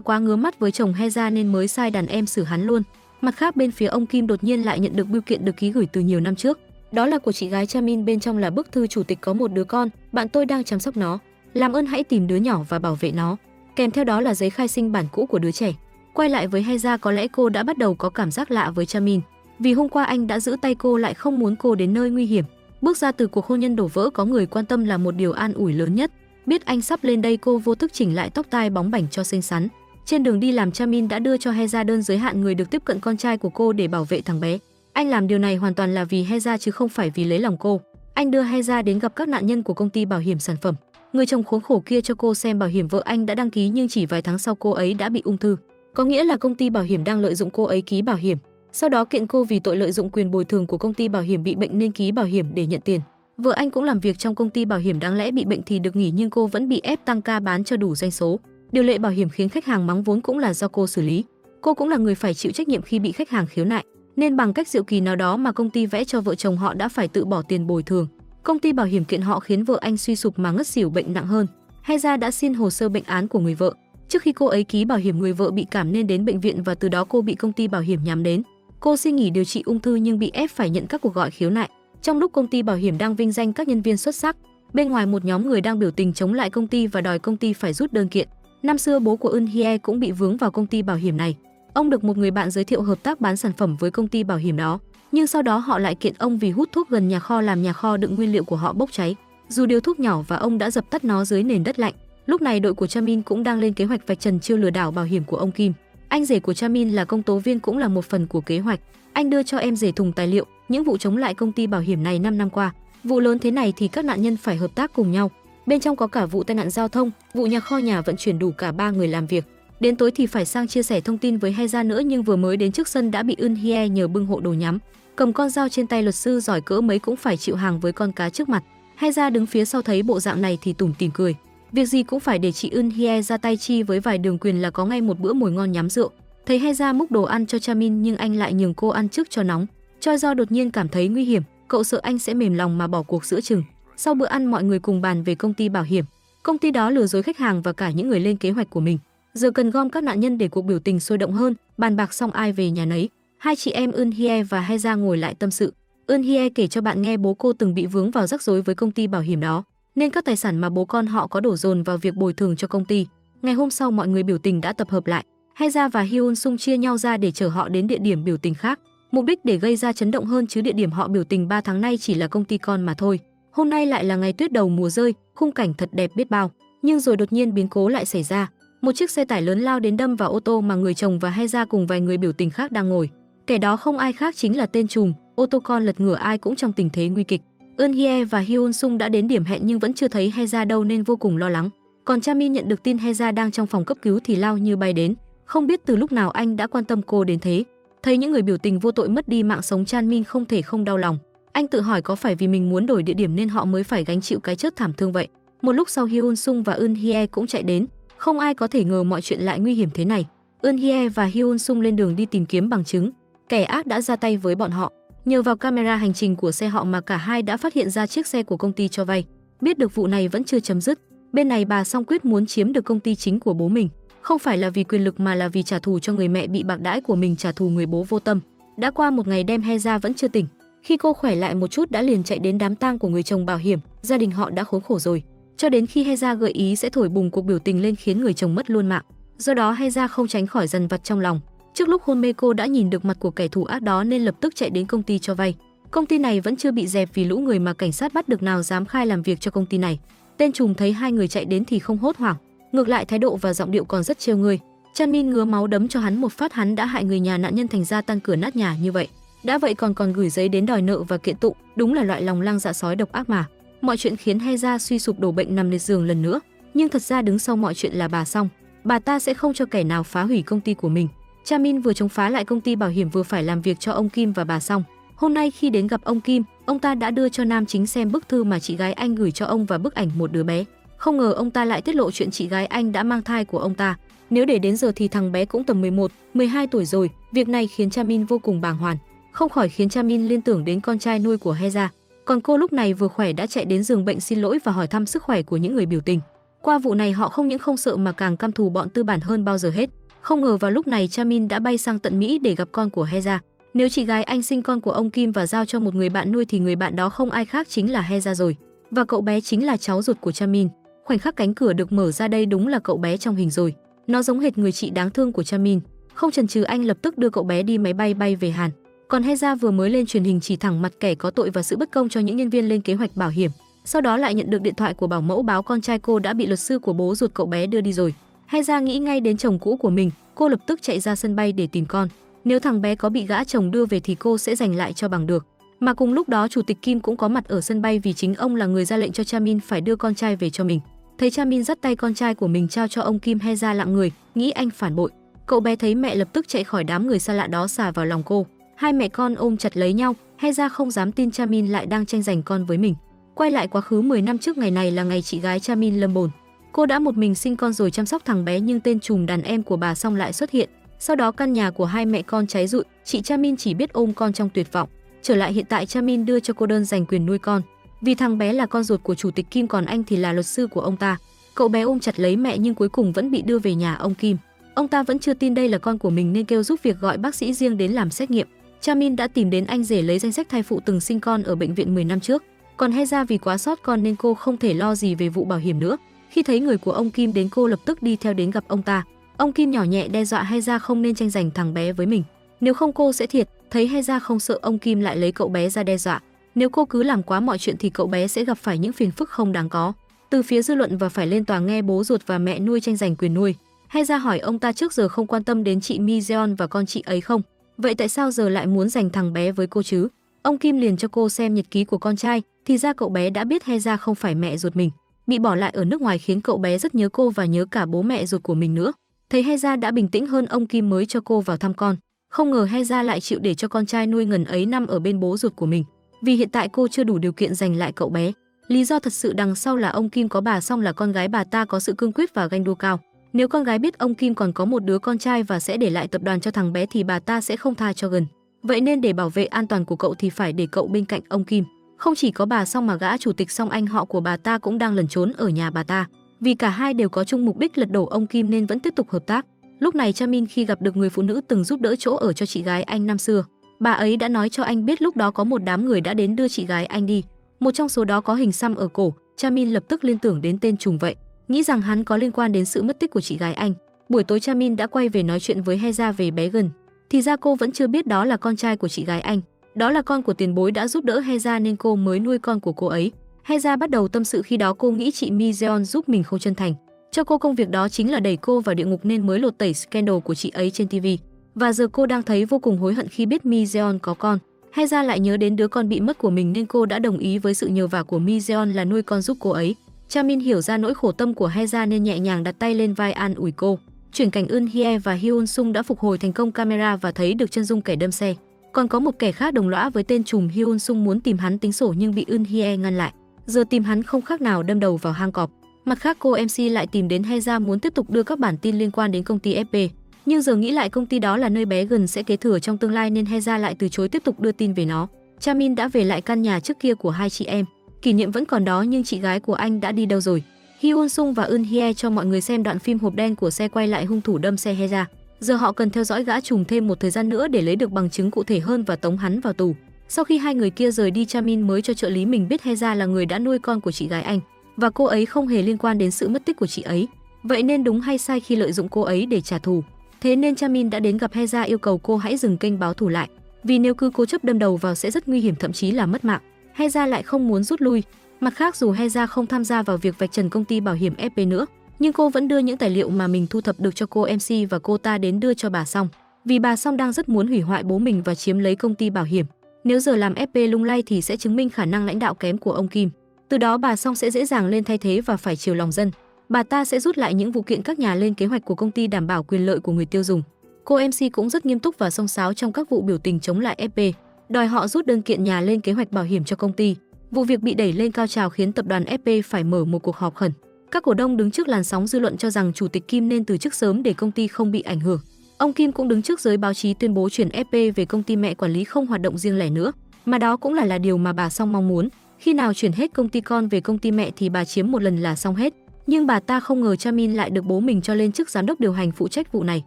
quá ngứa mắt với chồng Heza nên mới sai đàn em xử hắn luôn. Mặt khác, bên phía ông Kim đột nhiên lại nhận được bưu kiện được ký gửi từ nhiều năm trước. Đó là của chị gái Chamin, bên trong là bức thư chủ tịch có một đứa con, bạn tôi đang chăm sóc nó. Làm ơn hãy tìm đứa nhỏ và bảo vệ nó. Kèm theo đó là giấy khai sinh bản cũ của đứa trẻ. Quay lại với Heza, có lẽ cô đã bắt đầu có cảm giác lạ với Chamin, vì hôm qua anh đã giữ tay cô lại không muốn cô đến nơi nguy hiểm. Bước ra từ cuộc hôn nhân đổ vỡ, có người quan tâm là một điều an ủi lớn nhất. Biết anh sắp lên đây, cô vô thức chỉnh lại tóc tai bóng bảnh cho xinh xắn. Trên đường đi làm, Chamin đã đưa cho Heza đơn giới hạn người được tiếp cận con trai của cô để bảo vệ thằng bé. Anh làm điều này hoàn toàn là vì Heza chứ không phải vì lấy lòng cô. Anh đưa Heza đến gặp các nạn nhân của công ty bảo hiểm sản phẩm. Người chồng khốn khổ kia cho cô xem bảo hiểm vợ anh đã đăng ký, nhưng chỉ vài tháng sau cô ấy đã bị ung thư. Có nghĩa là công ty bảo hiểm đang lợi dụng cô ấy ký bảo hiểm, sau đó kiện cô vì tội lợi dụng quyền bồi thường của công ty bảo hiểm bị bệnh nên ký bảo hiểm để nhận tiền. Vợ anh cũng làm việc trong công ty bảo hiểm, đáng lẽ bị bệnh thì được nghỉ nhưng cô vẫn bị ép tăng ca bán cho đủ doanh số. Điều lệ bảo hiểm khiến khách hàng mắng vốn cũng là do cô xử lý. Cô cũng là người phải chịu trách nhiệm khi bị khách hàng khiếu nại, nên bằng cách diệu kỳ nào đó mà công ty vẽ cho vợ chồng họ đã phải tự bỏ tiền bồi thường. Công ty bảo hiểm kiện họ khiến vợ anh suy sụp mà ngất xỉu, bệnh nặng hơn. Heza đã xin hồ sơ bệnh án của người vợ. Trước khi cô ấy ký bảo hiểm, người vợ bị cảm nên đến bệnh viện và từ đó cô bị công ty bảo hiểm nhắm đến. Cô xin nghỉ điều trị ung thư nhưng bị ép phải nhận các cuộc gọi khiếu nại. Trong lúc công ty bảo hiểm đang vinh danh các nhân viên xuất sắc, bên ngoài một nhóm người đang biểu tình chống lại công ty và đòi công ty phải rút đơn kiện. Năm xưa bố của Eun Hye cũng bị vướng vào công ty bảo hiểm này. Ông được một người bạn giới thiệu hợp tác bán sản phẩm với công ty bảo hiểm đó, nhưng sau đó họ lại kiện ông vì hút thuốc gần nhà kho làm nhà kho đựng nguyên liệu của họ bốc cháy. Dù điếu thuốc nhỏ và ông đã dập tắt nó dưới nền đất lạnh. Lúc này đội của Chamin cũng đang lên kế hoạch vạch trần chiêu lừa đảo bảo hiểm của ông Kim. Anh rể của Chamin là công tố viên cũng là một phần của kế hoạch. Anh đưa cho em rể thùng tài liệu những vụ chống lại công ty bảo hiểm này 5 năm qua. Vụ lớn thế này thì các nạn nhân phải hợp tác cùng nhau. Bên trong có cả vụ tai nạn giao thông, vụ nhà kho nhà vận chuyển, đủ cả 3 người làm việc. Đến tối thì phải sang chia sẻ thông tin với Heza nữa, nhưng vừa mới đến trước sân đã bị Eun Hye nhờ bưng hộ đồ nhắm. Cầm con dao trên tay, luật sư giỏi cỡ mấy cũng phải chịu hàng với con cá trước mặt. Heza đứng phía sau thấy bộ dạng này thì tủm tỉm cười. Việc gì cũng phải để chị Eun Hye ra tay, chi với vài đường quyền là có ngay một bữa mồi ngon nhắm rượu. Thấy Heza múc đồ ăn cho Chamin nhưng anh lại nhường cô ăn trước cho nóng. Choi Do đột nhiên cảm thấy nguy hiểm, cậu sợ anh sẽ mềm lòng mà bỏ cuộc giữa chừng. Sau bữa ăn, mọi người cùng bàn về công ty bảo hiểm. Công ty đó lừa dối khách hàng và cả những người lên kế hoạch của mình. Giờ cần gom các nạn nhân để cuộc biểu tình sôi động hơn. Bàn bạc xong ai về nhà nấy. Hai chị em Eun Hye và Heza ngồi lại tâm sự. Eun Hye kể cho bạn nghe bố cô từng bị vướng vào rắc rối với công ty bảo hiểm đó, nên các tài sản mà bố con họ có đổ dồn vào việc bồi thường cho công ty. Ngày hôm sau mọi người biểu tình đã tập hợp lại. Heza và Hyun Sung chia nhau ra để chở họ đến địa điểm biểu tình khác, mục đích để gây ra chấn động hơn, chứ địa điểm họ biểu tình 3 tháng nay chỉ là công ty con mà thôi. Hôm nay lại là ngày tuyết đầu mùa rơi, khung cảnh thật đẹp biết bao. Nhưng rồi đột nhiên biến cố lại xảy ra. Một chiếc xe tải lớn lao đến đâm vào ô tô mà người chồng và Heza cùng vài người biểu tình khác đang ngồi. Kẻ đó không ai khác chính là tên trùm. Ô tô con lật ngửa, ai cũng trong tình thế nguy kịch. Eun Hye và Hyun Sung đã đến điểm hẹn nhưng vẫn chưa thấy Heza đâu nên vô cùng lo lắng. Còn Chamin nhận được tin Heza đang trong phòng cấp cứu thì lao như bay đến. Không biết từ lúc nào anh đã quan tâm cô đến thế. Thấy những người biểu tình vô tội mất đi mạng sống, Chamin không thể không đau lòng. Anh tự hỏi có phải vì mình muốn đổi địa điểm nên họ mới phải gánh chịu cái chết thảm thương vậy. Một lúc sau Hyun Sung và Eun Hye cũng chạy đến. Không ai có thể ngờ mọi chuyện lại nguy hiểm thế này. Eun Hye và Hyun Sung lên đường đi tìm kiếm bằng chứng. Kẻ ác đã ra tay với bọn họ. Nhờ vào camera hành trình của xe họ mà cả hai đã phát hiện ra chiếc xe của công ty cho vay. Biết được vụ này vẫn chưa chấm dứt. Bên này bà Song quyết muốn chiếm được công ty chính của bố mình. Không phải là vì quyền lực mà là vì trả thù cho người mẹ bị bạc đãi của mình, trả thù người bố vô tâm. Đã qua một ngày đêm, Heza vẫn chưa tỉnh. Khi cô khỏe lại một chút đã liền chạy đến đám tang của người chồng bảo hiểm. Gia đình họ đã khốn khổ rồi. Cho đến khi Heza gợi ý sẽ thổi bùng cuộc biểu tình lên khiến người chồng mất luôn mạng. Do đó Heza không tránh khỏi dằn vặt trong lòng. Trước lúc hôn mê cô đã nhìn được mặt của kẻ thù ác đó nên lập tức chạy đến công ty cho vay. Công ty này vẫn chưa bị dẹp vì lũ người mà cảnh sát bắt được nào dám khai làm việc cho công ty này. Tên trùm thấy hai người chạy đến thì không hốt hoảng, ngược lại thái độ và giọng điệu còn rất trêu người. Chamin ngứa máu đấm cho hắn một phát, hắn đã hại người nhà nạn nhân thành ra tan cửa nát nhà như vậy. Đã vậy còn gửi giấy đến đòi nợ và kiện tụng, đúng là loại lòng lang dạ sói độc ác mà. Mọi chuyện khiến Heza suy sụp đổ bệnh nằm liệt giường lần nữa, nhưng thật ra đứng sau mọi chuyện là bà Song. Bà ta sẽ không cho kẻ nào phá hủy công ty của mình. Chamin vừa chống phá lại công ty bảo hiểm vừa phải làm việc cho ông Kim và bà Song. Hôm nay khi đến gặp ông Kim, ông ta đã đưa cho nam chính xem bức thư mà chị gái anh gửi cho ông và bức ảnh một đứa bé. Không ngờ ông ta lại tiết lộ chuyện chị gái anh đã mang thai của ông ta. Nếu để đến giờ thì thằng bé cũng tầm 11, 12 tuổi rồi. Việc này khiến Chamin vô cùng bàng hoàng, không khỏi khiến Chamin liên tưởng đến con trai nuôi của Heza. Còn cô lúc này vừa khỏe đã chạy đến giường bệnh xin lỗi và hỏi thăm sức khỏe của những người biểu tình. Qua vụ này họ không những không sợ mà càng căm thù bọn tư bản hơn bao giờ hết. Không ngờ vào lúc này Chamin đã bay sang tận Mỹ để gặp con của Heza. Nếu chị gái anh sinh con của ông Kim và giao cho một người bạn nuôi thì người bạn đó không ai khác chính là Heza rồi. Và cậu bé chính là cháu ruột của Chamin. Khoảnh khắc cánh cửa được mở ra đây đúng là cậu bé trong hình rồi. Nó giống hệt người chị đáng thương của Chamin. Không chần chừ anh lập tức đưa cậu bé đi máy bay bay về Hàn. Còn Heza vừa mới lên truyền hình chỉ thẳng mặt kẻ có tội và sự bất công cho những nhân viên lên kế hoạch bảo hiểm. Sau đó lại nhận được điện thoại của bảo mẫu báo con trai cô đã bị luật sư của bố ruột cậu bé đưa đi rồi. Heza nghĩ ngay đến chồng cũ của mình, cô lập tức chạy ra sân bay để tìm con. Nếu thằng bé có bị gã chồng đưa về thì cô sẽ giành lại cho bằng được. Mà cùng lúc đó chủ tịch Kim cũng có mặt ở sân bay vì chính ông là người ra lệnh cho Chamin phải đưa con trai về cho mình. Thấy Chamin dắt tay con trai của mình trao cho ông Kim, Heza lặng người, nghĩ anh phản bội. Cậu bé thấy mẹ lập tức chạy khỏi đám người xa lạ đó xà vào lòng cô. Hai mẹ con ôm chặt lấy nhau, Heza không dám tin Chamin lại đang tranh giành con với mình. Quay lại quá khứ 10 năm trước, ngày này là ngày chị gái Chamin lâm bồn. Cô đã một mình sinh con rồi chăm sóc thằng bé nhưng tên trùm đàn em của bà Song lại xuất hiện. Sau đó căn nhà của hai mẹ con cháy rụi, chị Chamin chỉ biết ôm con trong tuyệt vọng. Trở lại hiện tại, Chamin đưa cho cô đơn giành quyền nuôi con. Vì thằng bé là con ruột của chủ tịch Kim còn anh thì là luật sư của ông ta. Cậu bé ôm chặt lấy mẹ nhưng cuối cùng vẫn bị đưa về nhà ông Kim. Ông ta vẫn chưa tin đây là con của mình nên kêu giúp việc gọi bác sĩ riêng đến làm xét nghiệm. Chamin đã tìm đến anh rể lấy danh sách thai phụ từng sinh con ở bệnh viện 10 năm trước. Còn Heza vì quá sót con nên cô không thể lo gì về vụ bảo hiểm nữa. Khi thấy người của ông Kim đến, cô lập tức đi theo đến gặp ông ta. Ông Kim nhỏ nhẹ đe dọa Heza không nên tranh giành thằng bé với mình, nếu không cô sẽ thiệt. Thấy Heza không sợ, ông Kim lại lấy cậu bé ra đe dọa, nếu cô cứ làm quá mọi chuyện thì cậu bé sẽ gặp phải những phiền phức không đáng có từ phía dư luận và phải lên tòa nghe bố ruột và mẹ nuôi tranh giành quyền nuôi. Heza hỏi ông ta trước giờ không quan tâm đến chị Mi Jeon và con chị ấy không? Vậy tại sao giờ lại muốn giành thằng bé với cô chứ? Ông Kim liền cho cô xem nhật ký của con trai, thì ra cậu bé đã biết Heza không phải mẹ ruột mình, bị bỏ lại ở nước ngoài khiến cậu bé rất nhớ cô và nhớ cả bố mẹ ruột của mình nữa. Thấy Heza đã bình tĩnh hơn, ông Kim mới cho cô vào thăm con. Không ngờ Heza lại chịu để cho con trai nuôi ngần ấy năm ở bên bố ruột của mình, vì hiện tại cô chưa đủ điều kiện giành lại cậu bé. Lý do thật sự đằng sau là ông Kim có bà Song là con gái bà ta có sự cương quyết và ganh đua cao. Nếu con gái biết ông Kim còn có một đứa con trai và sẽ để lại tập đoàn cho thằng bé thì bà ta sẽ không tha cho gần. Vậy nên để bảo vệ an toàn của cậu thì phải để cậu bên cạnh ông Kim. Không chỉ có bà Song mà gã chủ tịch Song, anh họ của bà ta cũng đang lẩn trốn ở nhà bà ta. Vì cả hai đều có chung mục đích lật đổ ông Kim nên vẫn tiếp tục hợp tác. Lúc này Chamin khi gặp được người phụ nữ từng giúp đỡ chỗ ở cho chị gái anh năm xưa. Bà ấy đã nói cho anh biết lúc đó có một đám người đã đến đưa chị gái anh đi. Một trong số đó có hình xăm ở cổ. Chamin lập tức liên tưởng đến tên trùm vậy, nghĩ rằng hắn có liên quan đến sự mất tích của chị gái anh. Buổi tối Chamin đã quay về nói chuyện với Heza về bé Gần. Thì ra cô vẫn chưa biết đó là con trai của chị gái anh. Đó là con của tiền bối đã giúp đỡ Heza nên cô mới nuôi con của cô ấy. Heza bắt đầu tâm sự khi đó cô nghĩ chị Mi Jeon giúp mình không chân thành. Cho cô công việc đó chính là đẩy cô vào địa ngục nên mới lột tẩy scandal của chị ấy trên TV. Và giờ cô đang thấy vô cùng hối hận khi biết Mi Jeon có con. Heza lại nhớ đến đứa con bị mất của mình nên cô đã đồng ý với sự nhờ vả của Mi Jeon là nuôi con giúp cô ấy. Chamin hiểu ra nỗi khổ tâm của Heza nên nhẹ nhàng đặt tay lên vai an ủi cô. Chuyển cảnh Eun Hye và Hyun Sung đã phục hồi thành công camera và thấy được chân dung kẻ đâm xe. Còn có một kẻ khác đồng lõa với tên trùm Hyun Sung muốn tìm hắn tính sổ nhưng bị Eun Hye ngăn lại. Giờ tìm hắn không khác nào đâm đầu vào hang cọp. Mặt khác cô MC lại tìm đến Heza muốn tiếp tục đưa các bản tin liên quan đến công ty FP. Nhưng giờ nghĩ lại công ty đó là nơi bé Gần sẽ kế thừa trong tương lai nên Heza lại từ chối tiếp tục đưa tin về nó. Chamin đã về lại căn nhà trước kia của hai chị em. Kỷ niệm vẫn còn đó nhưng chị gái của anh đã đi đâu rồi? Hyun Sung và Eun Hye cho mọi người xem đoạn phim hộp đen của xe quay lại hung thủ đâm xe Heza. Giờ họ cần theo dõi gã trùm thêm một thời gian nữa để lấy được bằng chứng cụ thể hơn và tống hắn vào tù. Sau khi hai người kia rời đi, Chamin mới cho trợ lý mình biết Heza là người đã nuôi con của chị gái anh và cô ấy không hề liên quan đến sự mất tích của chị ấy. Vậy nên đúng hay sai khi lợi dụng cô ấy để trả thù? Thế nên Chamin đã đến gặp Heza yêu cầu cô hãy dừng kênh báo thù lại, vì nếu cứ cố chấp đâm đầu vào sẽ rất nguy hiểm, thậm chí là mất mạng. Heza lại không muốn rút lui. Mặt khác dù Heza không tham gia vào việc vạch trần công ty bảo hiểm FP nữa, nhưng cô vẫn đưa những tài liệu mà mình thu thập được cho cô MC và cô ta đến đưa cho bà Song, vì bà Song đang rất muốn hủy hoại bố mình và chiếm lấy công ty bảo hiểm. Nếu giờ làm FP lung lay thì sẽ chứng minh khả năng lãnh đạo kém của ông Kim. Từ đó bà Song sẽ dễ dàng lên thay thế và phải chiều lòng dân. Bà ta sẽ rút lại những vụ kiện các nhà lên kế hoạch của công ty đảm bảo quyền lợi của người tiêu dùng. Cô MC cũng rất nghiêm túc và xông xáo trong các vụ biểu tình chống lại FP, đòi họ rút đơn kiện nhà lên kế hoạch bảo hiểm cho công ty. Vụ việc bị đẩy lên cao trào khiến tập đoàn FP phải mở một cuộc họp khẩn. Các cổ đông đứng trước làn sóng dư luận cho rằng chủ tịch Kim nên từ chức sớm để công ty không bị ảnh hưởng. Ông Kim cũng đứng trước giới báo chí tuyên bố chuyển FP về công ty mẹ quản lý, không hoạt động riêng lẻ nữa, mà đó cũng là điều mà bà Song mong muốn. Khi nào chuyển hết công ty con về công ty mẹ thì bà chiếm một lần là xong hết. Nhưng bà ta không ngờ Chamin lại được bố mình cho lên chức giám đốc điều hành phụ trách vụ này.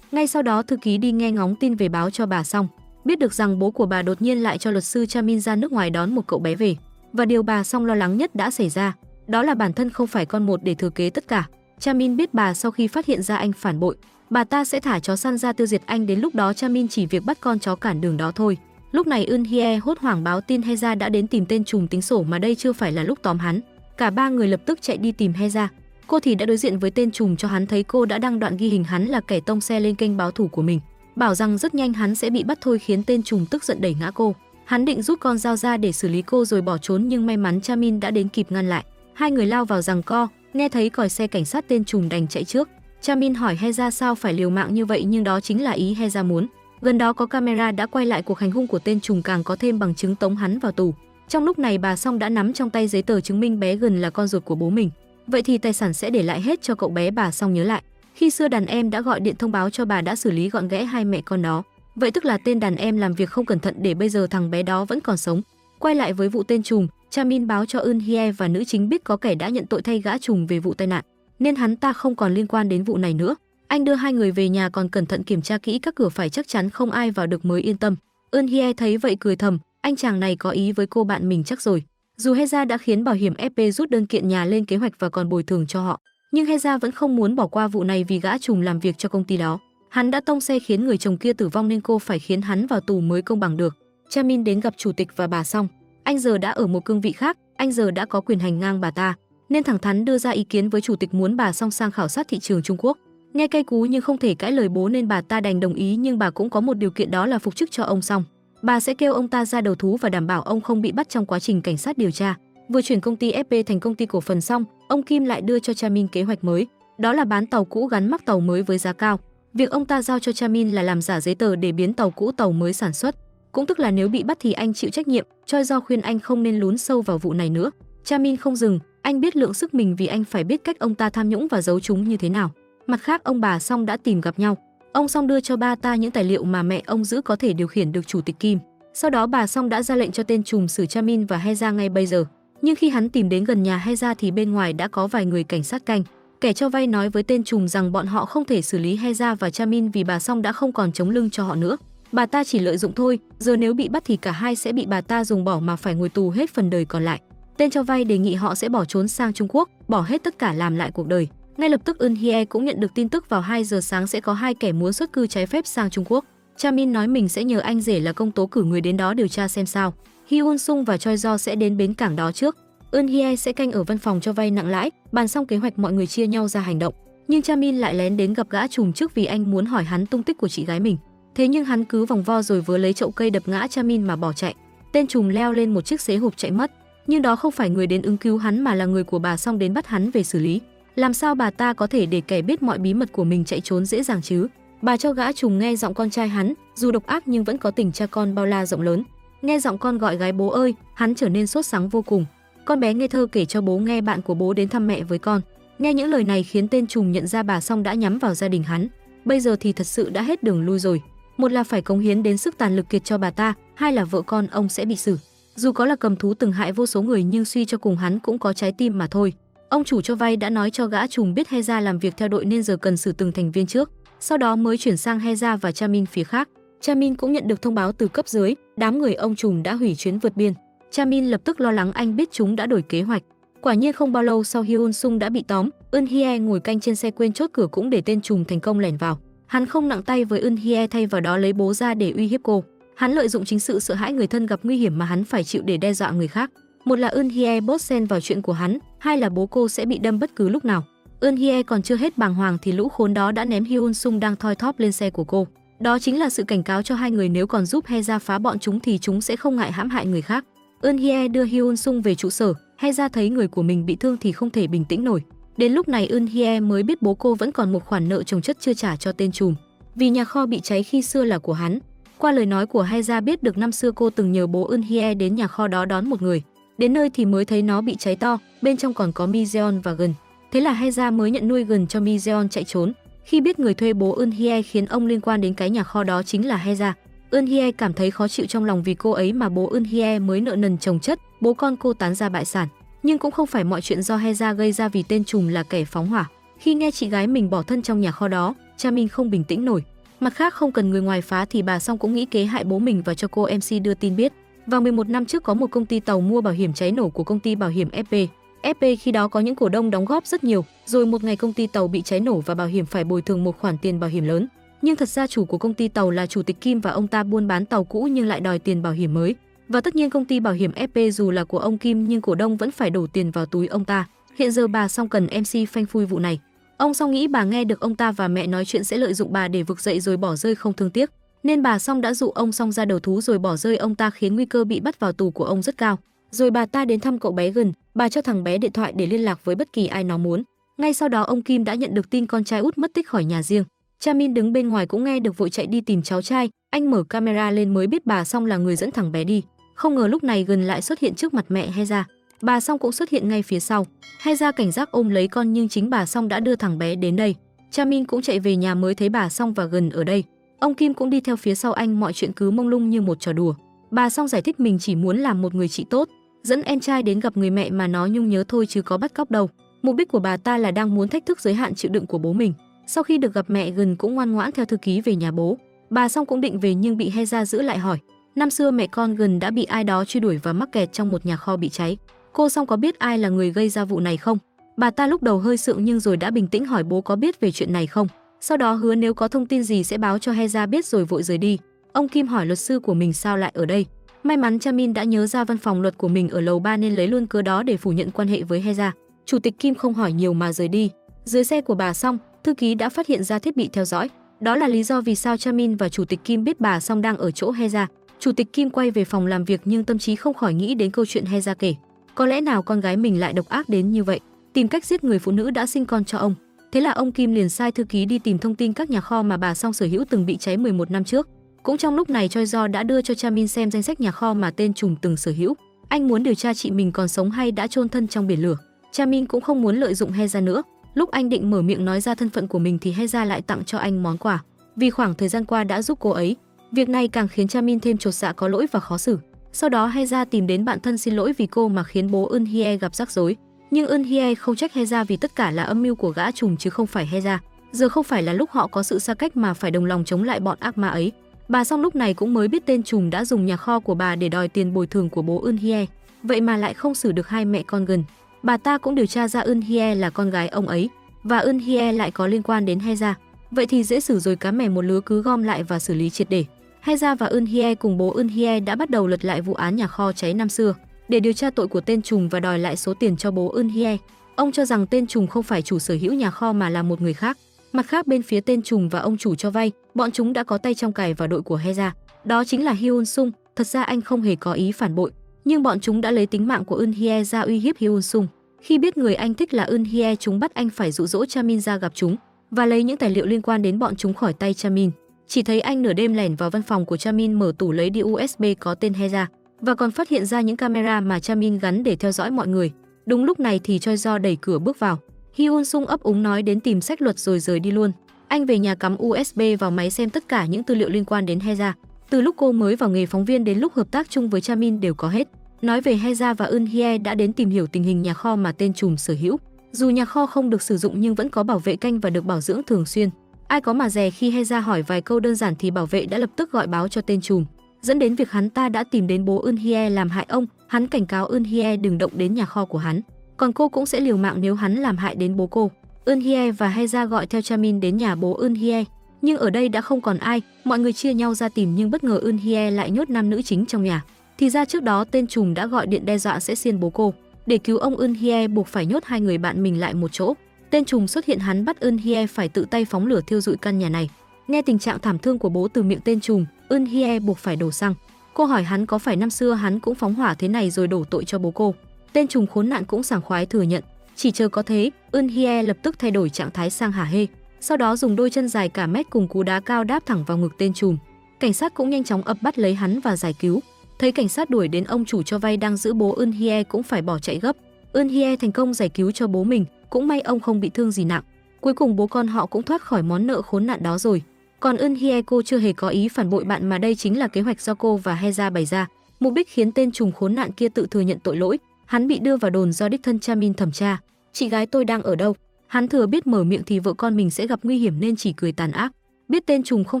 Ngay sau đó thư ký đi nghe ngóng tin về báo cho bà Song, biết được rằng bố của bà đột nhiên lại cho luật sư Chamin ra nước ngoài đón một cậu bé về. Và điều bà Song lo lắng nhất đã xảy ra, đó là bản thân không phải con một để thừa kế tất cả. Chamin biết bà sau khi phát hiện ra anh phản bội, bà ta sẽ thả chó săn ra tiêu diệt anh, đến lúc đó Chamin chỉ việc bắt con chó cản đường đó thôi. Lúc này Eun Hye hốt hoảng báo tin Heza đã đến tìm tên trùm tính sổ mà đây chưa phải là lúc tóm hắn. Cả ba người lập tức chạy đi tìm Heza. Cô thì đã đối diện với tên trùm cho hắn thấy cô đã đăng đoạn ghi hình hắn là kẻ tông xe lên kênh báo thù của mình, bảo rằng rất nhanh hắn sẽ bị bắt thôi, khiến tên trùm tức giận đẩy ngã cô. Hắn định rút con dao ra để xử lý cô rồi bỏ trốn nhưng may mắn Chamin đã đến kịp ngăn lại. Hai người lao vào giằng co, nghe thấy còi xe cảnh sát tên trùm đành chạy trước. Chamin hỏi Heza sao phải liều mạng như vậy nhưng đó chính là ý Heza muốn. Gần đó có camera đã quay lại cuộc hành hung của tên trùm, càng có thêm bằng chứng tống hắn vào tù. Trong lúc này bà Song đã nắm trong tay giấy tờ chứng minh bé Gần là con ruột của bố mình. Vậy thì tài sản sẽ để lại hết cho cậu bé. Bà Song nhớ lại, khi xưa đàn em đã gọi điện thông báo cho bà đã xử lý gọn gẽ hai mẹ con đó. Vậy tức là tên đàn em làm việc không cẩn thận để bây giờ thằng bé đó vẫn còn sống. Quay lại với vụ tên trùm, Chamin báo cho Eun Hye và nữ chính biết có kẻ đã nhận tội thay gã trùm về vụ tai nạn, nên hắn ta không còn liên quan đến vụ này nữa. Anh đưa hai người về nhà còn cẩn thận kiểm tra kỹ các cửa, phải chắc chắn không ai vào được mới yên tâm. Eun Hye thấy vậy cười thầm, anh chàng này có ý với cô bạn mình chắc rồi. Dù Heza đã khiến bảo hiểm FP rút đơn kiện nhà lên kế hoạch và còn bồi thường cho họ, nhưng Heza vẫn không muốn bỏ qua vụ này vì gã trùm làm việc cho công ty đó. Hắn đã tông xe khiến người chồng kia tử vong nên cô phải khiến hắn vào tù mới công bằng được. Chamin đến gặp chủ tịch và bà Song. Anh giờ đã ở một cương vị khác, anh giờ đã có quyền hành ngang bà ta, nên thẳng thắn đưa ra ý kiến với chủ tịch muốn bà Song sang khảo sát thị trường Trung Quốc. Nghe cay cú nhưng không thể cãi lời bố nên bà ta đành đồng ý, nhưng bà cũng có một điều kiện, đó là phục chức cho ông Song. Bà sẽ kêu ông ta ra đầu thú và đảm bảo ông không bị bắt trong quá trình cảnh sát điều tra. Vừa chuyển công ty FP thành công ty cổ phần xong, ông Kim lại đưa cho Chamin kế hoạch mới, đó là bán tàu cũ gắn mác tàu mới với giá cao. Việc ông ta giao cho Chamin là làm giả giấy tờ để biến tàu cũ tàu mới sản xuất, cũng tức là nếu bị bắt thì anh chịu trách nhiệm. Choi Do khuyên anh không nên lún sâu vào vụ này nữa. Chamin không dừng, anh biết lượng sức mình vì anh phải biết cách ông ta tham nhũng và giấu chúng như thế nào. Mặt khác ông bà Song đã tìm gặp nhau. Ông Song đưa cho ba ta những tài liệu mà mẹ ông giữ có thể điều khiển được chủ tịch Kim. Sau đó bà Song đã ra lệnh cho tên trùm xử Chamin và Heza ngay bây giờ. Nhưng khi hắn tìm đến gần nhà Heza thì bên ngoài đã có vài người cảnh sát canh. Kẻ cho vay nói với tên trùm rằng bọn họ không thể xử lý Heza và Chamin vì bà Song đã không còn chống lưng cho họ nữa. Bà ta chỉ lợi dụng thôi, giờ nếu bị bắt thì cả hai sẽ bị bà ta dùng bỏ mà phải ngồi tù hết phần đời còn lại. Tên cho vay đề nghị họ sẽ bỏ trốn sang Trung Quốc, bỏ hết tất cả làm lại cuộc đời. Ngay lập tức Eun Hye cũng nhận được tin tức vào 2 giờ sáng sẽ có 2 kẻ muốn xuất cư trái phép sang Trung Quốc. Cha Min nói mình sẽ nhờ anh rể là công tố cử người đến đó điều tra xem sao. Hyun Sung và Choi Jo sẽ đến bến cảng đó trước. Eun Hye sẽ canh ở văn phòng cho vay nặng lãi, bàn xong kế hoạch mọi người chia nhau ra hành động. Nhưng Cha Min lại lén đến gặp gã trùm trước vì anh muốn hỏi hắn tung tích của chị gái mình. Thế nhưng hắn cứ vòng vo rồi vừa lấy chậu cây đập ngã Cha Min mà bỏ chạy. Tên trùm leo lên một chiếc xế hộp chạy mất. Nhưng đó không phải người đến ứng cứu hắn mà là người của bà Song đến bắt hắn về xử lý. Làm sao bà ta có thể để kẻ biết mọi bí mật của mình chạy trốn dễ dàng chứ? Bà cho gã trùm nghe giọng con trai hắn, dù độc ác nhưng vẫn có tình cha con bao la rộng lớn. Nghe giọng con gọi gái bố ơi, hắn trở nên sốt sắng vô cùng. Con bé ngây thơ kể cho bố nghe bạn của bố đến thăm mẹ với con. Nghe những lời này khiến tên trùm nhận ra bà Song đã nhắm vào gia đình hắn. Bây giờ thì thật sự đã hết đường lui rồi. Một là phải cống hiến đến sức tàn lực kiệt cho bà ta, hai là vợ con ông sẽ bị xử. Dù có là cầm thú từng hại vô số người nhưng suy cho cùng hắn cũng có trái tim mà thôi. Ông chủ cho vay đã nói cho gã trùm biết Heza làm việc theo đội nên giờ cần xử từng thành viên trước, sau đó mới chuyển sang Heza và Cha Min phía khác. Cha Min cũng nhận được thông báo từ cấp dưới, đám người ông trùm đã hủy chuyến vượt biên. Cha Min lập tức lo lắng, anh biết chúng đã đổi kế hoạch. Quả nhiên không bao lâu sau Hyun Sung đã bị tóm, Eun Hye ngồi canh trên xe quên chốt cửa cũng để tên trùm thành công lẻn vào. Hắn không nặng tay với Eun Hye, thay vào đó lấy bố ra để uy hiếp cô. Hắn lợi dụng chính sự sợ hãi người thân gặp nguy hiểm mà hắn phải chịu để đe dọa người khác. Một là Eun Hye bớt xen vào chuyện của hắn, hai là bố cô sẽ bị đâm bất cứ lúc nào. Eun Hye còn chưa hết bàng hoàng thì lũ khốn đó đã ném Hyun Sung đang thoi thóp lên xe của cô. Đó chính là sự cảnh cáo cho hai người, nếu còn giúp Heza phá bọn chúng thì chúng sẽ không ngại hãm hại người khác. Eun Hye đưa Hyun Sung về trụ sở, Heza thấy người của mình bị thương thì không thể bình tĩnh nổi. Đến lúc này Eun Hye mới biết bố cô vẫn còn một khoản nợ chồng chất chưa trả cho tên trùm. Vì nhà kho bị cháy khi xưa là của hắn. Qua lời nói của Heza biết được năm xưa cô từng nhờ bố Eun Hye đến nhà kho đó đón một người. Đến nơi thì mới thấy nó bị cháy to, bên trong còn có Mi Jeon và Gun. Thế là Heza mới nhận nuôi Gun cho Mi Jeon chạy trốn. Khi biết người thuê bố Eun Hye khiến ông liên quan đến cái nhà kho đó chính là Heza, Eun Hye cảm thấy khó chịu trong lòng vì cô ấy mà bố Eun Hye mới nợ nần chồng chất, bố con cô tán ra bại sản. Nhưng cũng không phải mọi chuyện do Heza gây ra vì tên trùm là kẻ phóng hỏa. Khi nghe chị gái mình bỏ thân trong nhà kho đó, Cha Min không bình tĩnh nổi. Mặt khác không cần người ngoài phá thì bà Song cũng nghĩ kế hại bố mình và cho cô MC đưa tin biết. Vào 11 năm trước có một công ty tàu mua bảo hiểm cháy nổ của công ty bảo hiểm FP. FP khi đó có những cổ đông đóng góp rất nhiều, rồi một ngày công ty tàu bị cháy nổ và bảo hiểm phải bồi thường một khoản tiền bảo hiểm lớn. Nhưng thật ra chủ của công ty tàu là chủ tịch Kim và ông ta buôn bán tàu cũ nhưng lại đòi tiền bảo hiểm mới. Và tất nhiên công ty bảo hiểm FP dù là của ông Kim nhưng cổ đông vẫn phải đổ tiền vào túi ông ta. Hiện giờ bà Song cần MC phanh phui vụ này. Ông Song nghĩ bà nghe được ông ta và mẹ nói chuyện sẽ lợi dụng bà để vực dậy rồi bỏ rơi không thương tiếc. Nên bà Song đã dụ ông Song ra đầu thú rồi bỏ rơi ông ta khiến nguy cơ bị bắt vào tù của ông rất cao. Rồi bà ta đến thăm cậu bé Gun, bà cho thằng bé điện thoại để liên lạc với bất kỳ ai nó muốn. Ngay sau đó ông Kim đã nhận được tin con trai út mất tích khỏi nhà riêng. Cha Min đứng bên ngoài cũng nghe được vội chạy đi tìm cháu trai, anh mở camera lên mới biết bà Song là người dẫn thằng bé đi. Không ngờ lúc này Gun lại xuất hiện trước mặt mẹ Heza. Bà Song cũng xuất hiện ngay phía sau. Heza cảnh giác ôm lấy con nhưng chính bà Song đã đưa thằng bé đến đây. Cha Min cũng chạy về nhà mới thấy bà Song và Gun ở đây. Ông Kim cũng đi theo phía sau anh, mọi chuyện cứ mông lung như một trò đùa. Bà Song giải thích mình chỉ muốn làm một người chị tốt, dẫn em trai đến gặp người mẹ mà nó nhung nhớ thôi chứ có bắt cóc đâu. Mục đích của bà ta là đang muốn thách thức giới hạn chịu đựng của bố mình. Sau khi được gặp mẹ, Gun cũng ngoan ngoãn theo thư ký về nhà bố. Bà Song cũng định về nhưng bị Heza giữ lại hỏi. Năm xưa mẹ con Gun đã bị ai đó truy đuổi và mắc kẹt trong một nhà kho bị cháy. Cô Song có biết ai là người gây ra vụ này không? Bà ta lúc đầu hơi sượng nhưng rồi đã bình tĩnh hỏi bố có biết về chuyện này không. Sau đó hứa nếu có thông tin gì sẽ báo cho Heza biết rồi vội rời đi. Ông Kim hỏi luật sư của mình sao lại ở đây. May mắn Cha Min đã nhớ ra văn phòng luật của mình ở lầu 3 nên lấy luôn cớ đó để phủ nhận quan hệ với Heza. Chủ tịch Kim không hỏi nhiều mà rời đi. Dưới xe của bà Song, thư ký đã phát hiện ra thiết bị theo dõi. Đó là lý do vì sao Cha Min và chủ tịch Kim biết bà Song đang ở chỗ Heza. Chủ tịch Kim quay về phòng làm việc nhưng tâm trí không khỏi nghĩ đến câu chuyện Heza kể. Có lẽ nào con gái mình lại độc ác đến như vậy, tìm cách giết người phụ nữ đã sinh con cho ông. Thế là ông Kim liền sai thư ký đi tìm thông tin các nhà kho mà bà Song sở hữu từng bị cháy 11 năm trước. Cũng trong lúc này Choi Jo đã đưa cho Cha Min xem danh sách nhà kho mà tên trùm từng sở hữu. Anh muốn điều tra chị mình còn sống hay đã chôn thân trong biển lửa. Cha Min cũng không muốn lợi dụng Heza nữa. Lúc anh định mở miệng nói ra thân phận của mình thì Heza lại tặng cho anh món quà. Vì khoảng thời gian qua đã giúp cô ấy. Việc này càng khiến Cha Min thêm chột dạ, có lỗi và khó xử. Sau đó Heza tìm đến bạn thân xin lỗi vì cô mà khiến bố Eun Hye gặp rắc rối. Nhưng Eun Hye không trách Heza vì tất cả là âm mưu của gã trùm chứ không phải Heza. Giờ không phải là lúc họ có sự xa cách mà phải đồng lòng chống lại bọn ác ma ấy. Bà Song lúc này cũng mới biết tên trùm đã dùng nhà kho của bà để đòi tiền bồi thường của bố Eun Hye. vậy mà lại không xử được hai mẹ con gần. Bà ta cũng điều tra ra Eun Hye là con gái ông ấy và Eun Hye lại có liên quan đến Heza. Vậy thì dễ xử rồi, cá mè một lứa cứ gom lại và xử lý triệt để. Heza và Eun Hye cùng bố Eun Hye đã bắt đầu lật lại vụ án nhà kho cháy năm xưa để điều tra tội của tên trùm và đòi lại số tiền cho bố Eun Hye. Ông cho rằng tên trùm không phải chủ sở hữu nhà kho mà là một người khác. Mặt khác, bên phía tên trùm và ông chủ cho vay, bọn chúng đã có tay trong cài vào đội của Heza. Đó chính là Hyun Sung. Thật ra anh không hề có ý phản bội, nhưng bọn chúng đã lấy tính mạng của Eun Hye ra uy hiếp Hyun Sung. Khi biết người anh thích là Eun Hye, chúng bắt anh phải dụ dỗ Chamin ra gặp chúng và lấy những tài liệu liên quan đến bọn chúng khỏi tay Chamin. Chỉ thấy anh nửa đêm lẻn vào văn phòng của Chamin, mở tủ lấy đi USB có tên Heza và còn phát hiện ra những camera mà Chamin gắn để theo dõi mọi người. Đúng lúc này thì Choi Do đẩy cửa bước vào. Hyun Sung ấp úng nói đến tìm sách luật rồi rời đi luôn. Anh về nhà cắm USB vào máy xem tất cả những tư liệu liên quan đến Heza. Từ lúc cô mới vào nghề phóng viên đến lúc hợp tác chung với Chamin đều có hết. Nói về Heza và Eun Hye đã đến tìm hiểu tình hình nhà kho mà tên trùm sở hữu. Dù nhà kho không được sử dụng nhưng vẫn có bảo vệ canh và được bảo dưỡng thường xuyên. Ai có mà dè khi Heza hỏi vài câu đơn giản thì bảo vệ đã lập tức gọi báo cho tên trùm, dẫn đến việc hắn ta đã tìm đến bố Eun Hye làm hại ông. Hắn cảnh cáo Eun Hye đừng động đến nhà kho của hắn, còn cô cũng sẽ liều mạng nếu hắn làm hại đến bố cô. Eun Hye và Heza gọi theo Chamin đến nhà bố Eun Hye, nhưng ở đây đã không còn ai. Mọi người chia nhau ra tìm nhưng bất ngờ Eun Hye lại nhốt nam nữ chính trong nhà. Thì ra trước đó tên trùm đã gọi điện đe dọa sẽ xiên bố cô. Để cứu ông, Eun Hye buộc phải nhốt hai người bạn mình lại một chỗ. Tên trùm xuất hiện, hắn bắt Eun Hye phải tự tay phóng lửa thiêu rụi căn nhà này. Nghe tình trạng thảm thương của bố từ miệng tên trùm, Eun Hye buộc phải đổ xăng. Cô hỏi hắn có phải năm xưa hắn cũng phóng hỏa thế này rồi đổ tội cho bố cô. Tên trùm khốn nạn cũng sảng khoái thừa nhận. Chỉ chờ có thế, Eun Hye lập tức thay đổi trạng thái sang hả hê. Sau đó dùng đôi chân dài cả mét cùng cú đá cao đáp thẳng vào ngực tên trùm. Cảnh sát cũng nhanh chóng ập bắt lấy hắn và giải cứu. Thấy cảnh sát đuổi đến, ông chủ cho vay đang giữ bố Eun Hye cũng phải bỏ chạy gấp. Eun Hye thành công giải cứu cho bố mình, cũng may ông không bị thương gì nặng. Cuối cùng bố con họ cũng thoát khỏi món nợ khốn nạn đó rồi. Còn Eun Hye, cô chưa hề có ý phản bội bạn mà đây chính là kế hoạch do cô và Heza bày ra, mục đích khiến tên trùm khốn nạn kia tự thừa nhận tội lỗi. Hắn bị đưa vào đồn do đích thân Chamin thẩm tra. Chị gái tôi đang ở đâu? Hắn thừa biết mở miệng thì vợ con mình sẽ gặp nguy hiểm nên chỉ cười tàn ác. Biết tên trùm không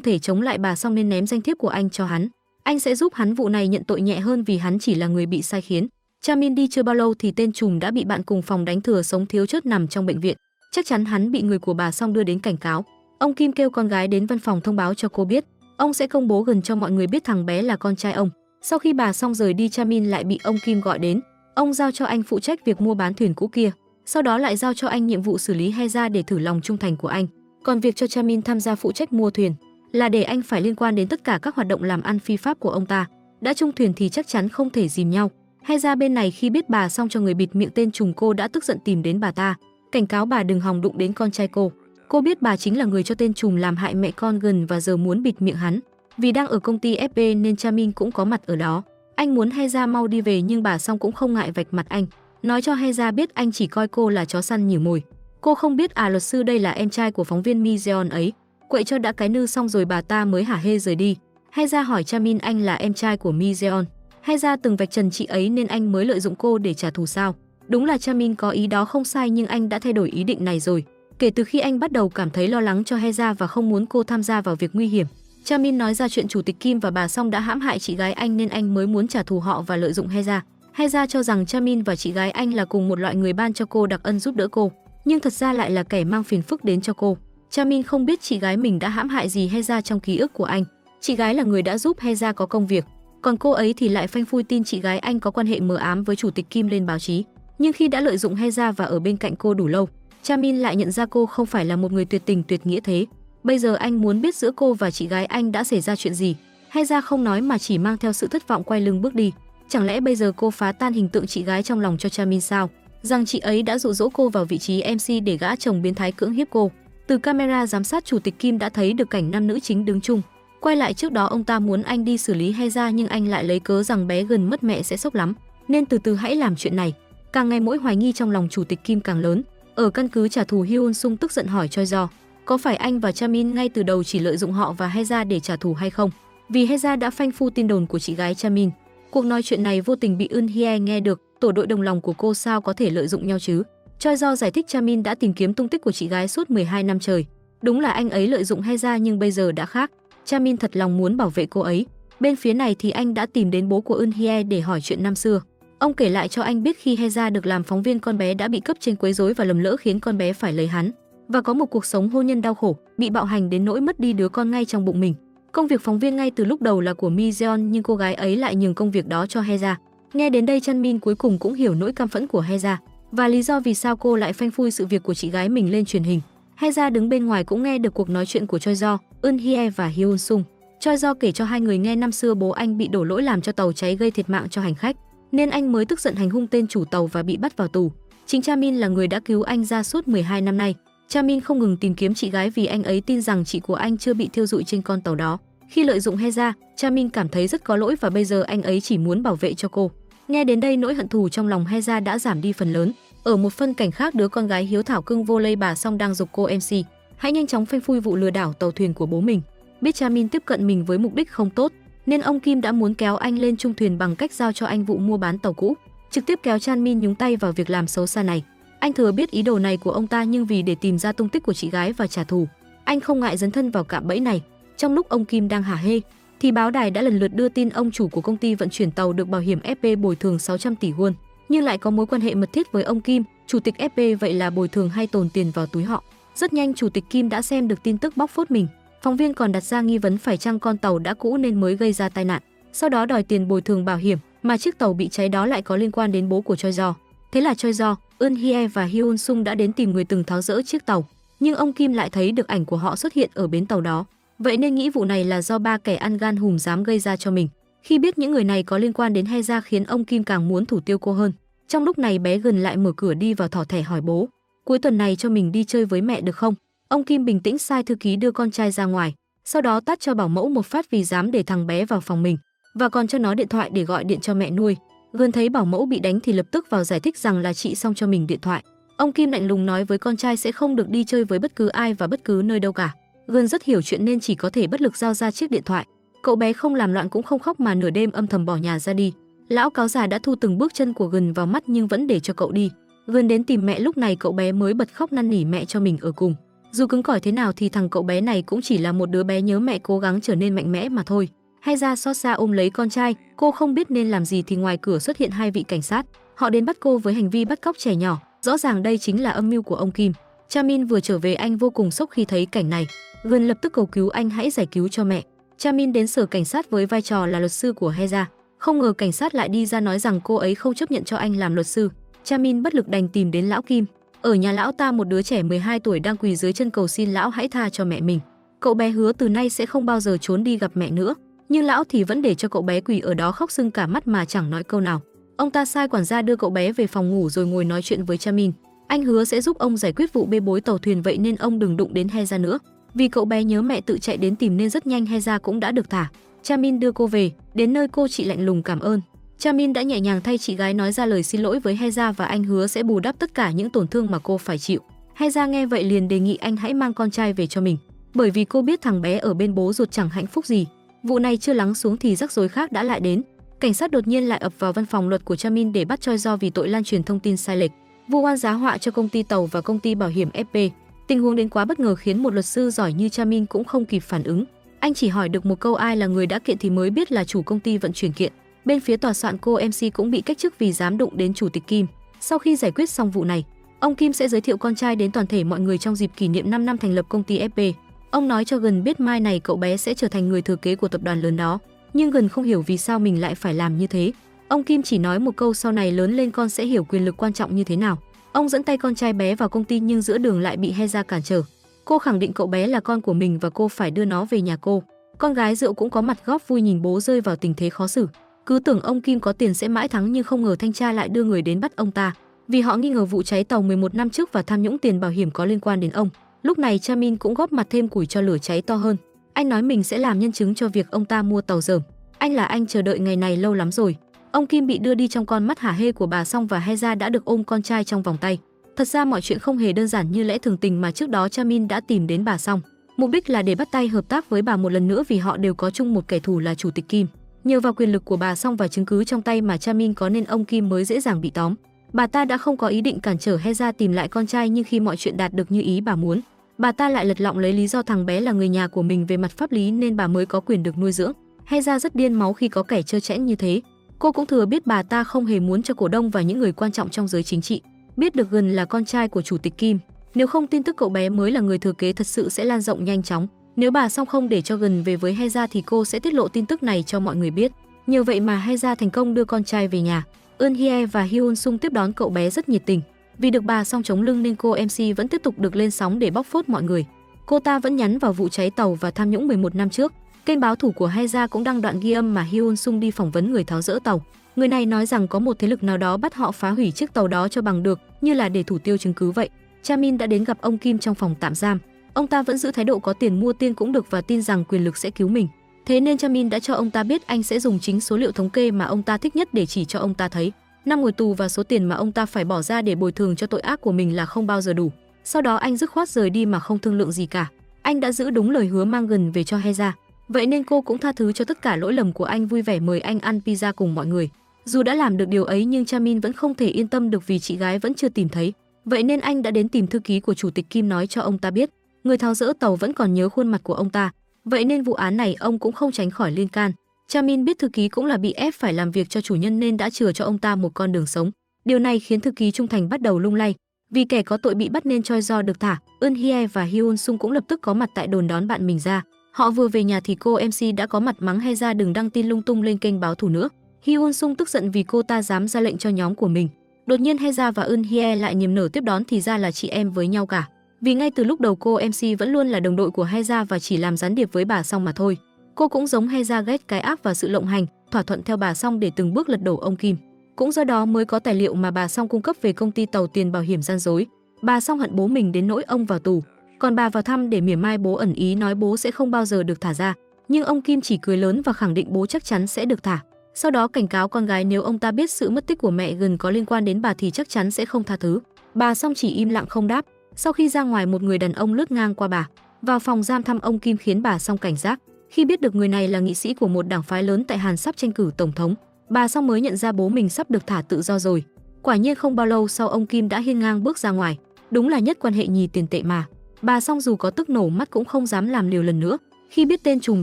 thể chống lại bà xong nên ném danh thiếp của anh cho hắn. Anh sẽ giúp hắn vụ này nhận tội nhẹ hơn vì hắn chỉ là người bị sai khiến. Chamin đi chưa bao lâu thì tên trùm đã bị bạn cùng phòng đánh thừa sống thiếu chất nằm trong bệnh viện. Chắc chắn hắn bị người của bà Song đưa đến cảnh cáo. Ông Kim kêu con gái đến văn phòng thông báo cho cô biết. Ông sẽ công bố gần cho mọi người biết thằng bé là con trai ông. Sau khi bà Song rời đi, Chamin lại bị ông Kim gọi đến. Ông giao cho anh phụ trách việc mua bán thuyền cũ kia. Sau đó lại giao cho anh nhiệm vụ xử lý Heza để thử lòng trung thành của anh. Còn việc cho Chamin tham gia phụ trách mua thuyền là để anh phải liên quan đến tất cả các hoạt động làm ăn phi pháp của ông ta. Đã chung thuyền thì chắc chắn không thể dìm nhau. Heza bên này khi biết bà Song cho người bịt miệng tên trùm, cô đã tức giận tìm đến bà ta, cảnh cáo bà đừng hòng đụng đến con trai cô. Cô biết bà chính là người cho tên trùm làm hại mẹ con gần và giờ muốn bịt miệng hắn. Vì đang ở công ty FP nên Chamin cũng có mặt ở đó. Anh muốn Heza mau đi về nhưng bà Song cũng không ngại vạch mặt anh, nói cho Heza biết anh chỉ coi cô là chó săn nhử mồi. Cô không biết luật sư đây là em trai của phóng viên Mi Jeon ấy. Quậy cho đã cái nư xong rồi bà ta mới hả hê rời đi. Heza hỏi Chamin anh là em trai của Mi Jeon. Heza từng vạch trần chị ấy nên anh mới lợi dụng cô để trả thù sao? Đúng là Chamin có ý đó không sai, nhưng anh đã thay đổi ý định này rồi. Kể từ khi anh bắt đầu cảm thấy lo lắng cho Heza và không muốn cô tham gia vào việc nguy hiểm. Chamin nói ra chuyện chủ tịch Kim và bà Song đã hãm hại chị gái anh nên anh mới muốn trả thù họ và lợi dụng Heza. Heza cho rằng Chamin và chị gái anh là cùng một loại người, ban cho cô đặc ân giúp đỡ cô, nhưng thật ra lại là kẻ mang phiền phức đến cho cô. Chamin không biết chị gái mình đã hãm hại gì Heza trong ký ức của anh. Chị gái là người đã giúp Heza có công việc, còn cô ấy thì lại phanh phui tin chị gái anh có quan hệ mờ ám với chủ tịch Kim lên báo chí. Nhưng khi đã lợi dụng Heza và ở bên cạnh cô đủ lâu, Chamin lại nhận ra cô không phải là một người tuyệt tình tuyệt nghĩa thế. Bây giờ anh muốn biết giữa cô và chị gái anh đã xảy ra chuyện gì. Heza không nói mà chỉ mang theo sự thất vọng quay lưng bước đi. Chẳng lẽ bây giờ cô phá tan hình tượng chị gái trong lòng cho Chamin sao? Rằng chị ấy đã dụ dỗ cô vào vị trí MC để gã chồng biến thái cưỡng hiếp cô. Từ camera giám sát, chủ tịch Kim đã thấy được cảnh nam nữ chính đứng chung. Quay lại trước đó ông ta muốn anh đi xử lý Heza nhưng anh lại lấy cớ rằng bé gần mất mẹ sẽ sốc lắm, nên từ từ hãy làm chuyện này. Càng ngày mỗi hoài nghi trong lòng chủ tịch Kim càng lớn. Ở căn cứ trả thù, Hyun Sung tức giận hỏi Choi Do, có phải anh và Chamin ngay từ đầu chỉ lợi dụng họ và Heza để trả thù hay không? Vì Heza đã phanh phui tin đồn của chị gái Chamin. Cuộc nói chuyện này vô tình bị Eun Hye nghe được. Tổ đội đồng lòng của cô sao có thể lợi dụng nhau chứ? Choi Do giải thích Chamin đã tìm kiếm tung tích của chị gái suốt 12 năm trời. Đúng là anh ấy lợi dụng Heza nhưng bây giờ đã khác. Chamin thật lòng muốn bảo vệ cô ấy. Bên phía này thì anh đã tìm đến bố của Eun Hye để hỏi chuyện năm xưa. Ông kể lại cho anh biết khi Heza được làm phóng viên, con bé đã bị cấp trên quấy rối và lầm lỡ khiến con bé phải lấy hắn và có một cuộc sống hôn nhân đau khổ, bị bạo hành đến nỗi mất đi đứa con ngay trong bụng mình. Công việc phóng viên ngay từ lúc đầu là của Mi Jeon, nhưng cô gái ấy lại nhường công việc đó cho Heza. Nghe đến đây, Chanmin cuối cùng cũng hiểu nỗi căm phẫn của Heza và lý do vì sao cô lại phanh phui sự việc của chị gái mình lên truyền hình. Heza đứng bên ngoài cũng nghe được cuộc nói chuyện của Choi Jo, Eun Hye và Hyun Sung. Choi Jo kể cho hai người nghe năm xưa bố anh bị đổ lỗi làm cho tàu cháy gây thiệt mạng cho hành khách, nên anh mới tức giận hành hung tên chủ tàu và bị bắt vào tù. Chính Chamin là người đã cứu anh ra suốt 12 năm nay. Chamin không ngừng tìm kiếm chị gái vì anh ấy tin rằng chị của anh chưa bị thiêu rụi trên con tàu đó. Khi lợi dụng Heza, Chamin cảm thấy rất có lỗi và bây giờ anh ấy chỉ muốn bảo vệ cho cô. Nghe đến đây, nỗi hận thù trong lòng Heza đã giảm đi phần lớn. Ở một phân cảnh khác, đứa con gái hiếu thảo cưng vô lây bà Song đang giục cô MC hãy nhanh chóng phanh phui vụ lừa đảo tàu thuyền của bố mình. Biết Chamin tiếp cận mình với mục đích không tốt, nên ông Kim đã muốn kéo anh lên chung thuyền bằng cách giao cho anh vụ mua bán tàu cũ, trực tiếp kéo Chamin nhúng tay vào việc làm xấu xa này. Anh thừa biết ý đồ này của ông ta, nhưng vì để tìm ra tung tích của chị gái và trả thù, anh không ngại dấn thân vào cạm bẫy này. Trong lúc ông Kim đang hả hê, thì báo đài đã lần lượt đưa tin ông chủ của công ty vận chuyển tàu được bảo hiểm FP bồi thường 600 tỷ won, nhưng lại có mối quan hệ mật thiết với ông Kim, chủ tịch FP. Vậy là bồi thường hay tồn tiền vào túi họ? Rất nhanh, chủ tịch Kim đã xem được tin tức bóc phốt mình. Phóng viên còn đặt ra nghi vấn phải chăng con tàu đã cũ nên mới gây ra tai nạn, sau đó đòi tiền bồi thường bảo hiểm, mà chiếc tàu bị cháy đó lại có liên quan đến bố của Choi Jo. Thế là Choi Jo, Eun Hye và Hyun Sung đã đến tìm người từng tháo dỡ chiếc tàu, nhưng ông Kim lại thấy được ảnh của họ xuất hiện ở bến tàu đó. Vậy nên nghĩ vụ này là do ba kẻ ăn gan hùm dám gây ra cho mình. Khi biết những người này có liên quan đến Heza, khiến ông Kim càng muốn thủ tiêu cô hơn. Trong lúc này, bé Gần lại mở cửa đi vào thỏ thẻ hỏi bố: cuối tuần này cho mình đi chơi với mẹ được không? Ông Kim bình tĩnh sai thư ký đưa con trai ra ngoài, sau đó tát cho bảo mẫu một phát vì dám để thằng bé vào phòng mình, và còn cho nó điện thoại để gọi điện cho mẹ nuôi. Gần thấy bảo mẫu bị đánh thì lập tức vào giải thích rằng là chị Song cho mình điện thoại. Ông Kim lạnh lùng nói với con trai sẽ không được đi chơi với bất cứ ai và bất cứ nơi đâu cả. Gần rất hiểu chuyện nên chỉ có thể bất lực giao ra chiếc điện thoại. Cậu bé không làm loạn cũng không khóc mà nửa đêm âm thầm bỏ nhà ra đi. Lão cáo già đã thu từng bước chân của Gần vào mắt nhưng vẫn để cho cậu đi. Gần đến tìm mẹ, lúc này cậu bé mới bật khóc năn nỉ mẹ cho mình ở cùng. Dù cứng cỏi thế nào thì thằng cậu bé này cũng chỉ là một đứa bé nhớ mẹ cố gắng trở nên mạnh mẽ mà thôi. Heza xót xa ôm lấy con trai, cô không biết nên làm gì thì ngoài cửa xuất hiện hai vị cảnh sát. Họ đến bắt cô với hành vi bắt cóc trẻ nhỏ. Rõ ràng đây chính là âm mưu của ông Kim. Chamin vừa trở về, anh vô cùng sốc khi thấy cảnh này. Gần lập tức cầu cứu anh hãy giải cứu cho mẹ. Chamin đến sở cảnh sát với vai trò là luật sư của Heza. Không ngờ cảnh sát lại đi ra nói rằng cô ấy không chấp nhận cho anh làm luật sư. Chamin bất lực đành tìm đến lão Kim. Ở nhà lão ta, một đứa trẻ 12 tuổi đang quỳ dưới chân cầu xin lão hãy tha cho mẹ mình. Cậu bé hứa từ nay sẽ không bao giờ trốn đi gặp mẹ nữa, nhưng lão thì vẫn để cho cậu bé quỳ ở đó khóc sưng cả mắt mà chẳng nói câu nào. Ông ta sai quản gia đưa cậu bé về phòng ngủ rồi ngồi nói chuyện với Chamin. Anh hứa sẽ giúp ông giải quyết vụ bê bối tàu thuyền, vậy nên ông đừng đụng đến Heza nữa. Vì cậu bé nhớ mẹ tự chạy đến tìm nên rất nhanh Heza cũng đã được thả. Chamin đưa cô về, đến nơi cô chị lạnh lùng cảm ơn. Chamin đã nhẹ nhàng thay chị gái nói ra lời xin lỗi với Heza và anh hứa sẽ bù đắp tất cả những tổn thương mà cô phải chịu. Heza nghe vậy liền đề nghị anh hãy mang con trai về cho mình, bởi vì cô biết thằng bé ở bên bố ruột chẳng hạnh phúc gì. Vụ này chưa lắng xuống thì rắc rối khác đã lại đến. Cảnh sát đột nhiên lại ập vào văn phòng luật của Chamin để bắt Choi Jo vì tội lan truyền thông tin sai lệch, vu oan giá họa cho công ty tàu và công ty bảo hiểm FP. Tình huống đến quá bất ngờ khiến một luật sư giỏi như Chamin cũng không kịp phản ứng. Anh chỉ hỏi được một câu ai là người đã kiện thì mới biết là chủ công ty vận chuyển kiện. Bên phía tòa soạn, cô MC cũng bị cách chức vì dám đụng đến chủ tịch Kim. Sau khi giải quyết xong vụ này, ông Kim sẽ giới thiệu con trai đến toàn thể mọi người trong dịp kỷ niệm 5 năm thành lập công ty FP. Ông nói cho Gần biết mai này cậu bé sẽ trở thành người thừa kế của tập đoàn lớn đó, nhưng Gần không hiểu vì sao mình lại phải làm như thế. Ông Kim chỉ nói một câu sau này lớn lên con sẽ hiểu quyền lực quan trọng như thế nào. Ông dẫn tay con trai bé vào công ty nhưng giữa đường lại bị Heza cản trở. Cô khẳng định cậu bé là con của mình và cô phải đưa nó về nhà cô. Con gái Rượu cũng có mặt góp vui nhìn bố rơi vào tình thế khó xử. Cứ tưởng ông Kim có tiền sẽ mãi thắng nhưng không ngờ thanh tra lại đưa người đến bắt ông ta, vì họ nghi ngờ vụ cháy tàu 11 năm trước và tham nhũng tiền bảo hiểm có liên quan đến ông. Lúc này Chamin cũng góp mặt thêm củi cho lửa cháy to hơn. Anh nói mình sẽ làm nhân chứng cho việc ông ta mua tàu dởm. Anh chờ đợi ngày này lâu lắm rồi. Ông Kim bị đưa đi trong con mắt hả hê của bà Song và Heza đã được ôm con trai trong vòng tay. Thật ra mọi chuyện không hề đơn giản như lẽ thường tình mà trước đó Chamin đã tìm đến bà Song. Mục đích là để bắt tay hợp tác với bà một lần nữa vì họ đều có chung một kẻ thù là chủ tịch Kim. Nhờ vào quyền lực của bà Song và chứng cứ trong tay mà Chamin có nên ông Kim mới dễ dàng bị tóm. Bà ta đã không có ý định cản trở Heza tìm lại con trai, nhưng khi mọi chuyện đạt được như ý bà muốn, bà ta lại lật lọng lấy lý do thằng bé là người nhà của mình về mặt pháp lý nên bà mới có quyền được nuôi dưỡng. Heza rất điên máu khi có kẻ trơ trẽn như thế. Cô cũng thừa biết bà ta không hề muốn cho cổ đông và những người quan trọng trong giới chính trị biết được Gần là con trai của chủ tịch Kim. Nếu không, tin tức cậu bé mới là người thừa kế thật sự sẽ lan rộng nhanh chóng. Nếu bà Song không để cho Gần về với Heza thì cô sẽ tiết lộ tin tức này cho mọi người biết. Nhờ vậy mà Heza thành công đưa con trai về nhà. Eun Hye và Hyun Sung tiếp đón cậu bé rất nhiệt tình. Vì được bà Song chống lưng nên cô MC vẫn tiếp tục được lên sóng để bóc phốt mọi người. Cô ta vẫn nhắn vào vụ cháy tàu và tham nhũng 11 năm trước. Kênh báo thủ của Heza cũng đăng đoạn ghi âm mà Hyun Sung đi phỏng vấn người tháo dỡ tàu. Người này nói rằng có một thế lực nào đó bắt họ phá hủy chiếc tàu đó cho bằng được, như là để thủ tiêu chứng cứ vậy. Cha Min đã đến gặp ông Kim trong phòng tạm giam. Ông ta vẫn giữ thái độ có tiền mua tiên cũng được và tin rằng quyền lực sẽ cứu mình. Thế nên Cha Min đã cho ông ta biết anh sẽ dùng chính số liệu thống kê mà ông ta thích nhất để chỉ cho ông ta thấy. Năm ngồi tù và số tiền mà ông ta phải bỏ ra để bồi thường cho tội ác của mình là không bao giờ đủ. Sau đó anh dứt khoát rời đi mà không thương lượng gì cả. Anh đã giữ đúng lời hứa mang Gần về cho Heza. Vậy nên cô cũng tha thứ cho tất cả lỗi lầm của anh, vui vẻ mời anh ăn pizza cùng mọi người. Dù đã làm được điều ấy nhưng Cha Min vẫn không thể yên tâm được vì chị gái vẫn chưa tìm thấy. Vậy nên anh đã đến tìm thư ký của chủ tịch Kim nói cho ông ta biết người tháo dỡ tàu vẫn còn nhớ khuôn mặt của ông ta. Vậy nên vụ án này ông cũng không tránh khỏi liên can. Cha Min biết thư ký cũng là bị ép phải làm việc cho chủ nhân nên đã chừa cho ông ta một con đường sống. Điều này khiến thư ký trung thành bắt đầu lung lay. Vì kẻ có tội bị bắt nên Choi Do được thả, Eun Hye và Hyun Sung cũng lập tức có mặt tại đồn đón bạn mình ra. Họ vừa về nhà thì cô MC đã có mặt mắng Heza đừng đăng tin lung tung lên kênh báo thủ nữa. Hyun Sung tức giận vì cô ta dám ra lệnh cho nhóm của mình. Đột nhiên Heza và Eun Hye lại niềm nở tiếp đón thì ra là chị em với nhau cả. Vì ngay từ lúc đầu cô MC vẫn luôn là đồng đội của Heza và chỉ làm gián điệp với bà Song mà thôi. Cô cũng giống Heza ghét cái ác và sự lộng hành, thỏa thuận theo bà Song để từng bước lật đổ ông Kim. Cũng do đó mới có tài liệu mà bà Song cung cấp về công ty tàu tiền bảo hiểm gian dối. Bà Song hận bố mình đến nỗi ông vào tù. Còn bà vào thăm để mỉa mai bố, ẩn ý nói bố sẽ không bao giờ được thả ra. Nhưng ông Kim chỉ cười lớn và khẳng định bố chắc chắn sẽ được thả. Sau đó cảnh cáo con gái nếu ông ta biết sự mất tích của mẹ Gần có liên quan đến bà thì chắc chắn sẽ không tha thứ. Bà Song chỉ im lặng không đáp. Sau khi ra ngoài, một người đàn ông lướt ngang qua bà, vào phòng giam thăm ông Kim khiến bà Song cảnh giác. Khi biết được người này là nghị sĩ của một đảng phái lớn tại Hàn sắp tranh cử tổng thống, bà Song mới nhận ra bố mình sắp được thả tự do rồi. Quả nhiên không bao lâu sau ông Kim đã hiên ngang bước ra ngoài. Đúng là nhất quan hệ nhì tiền tệ mà. Bà Song dù có tức nổ mắt cũng không dám làm liều lần nữa. Khi biết tên trùm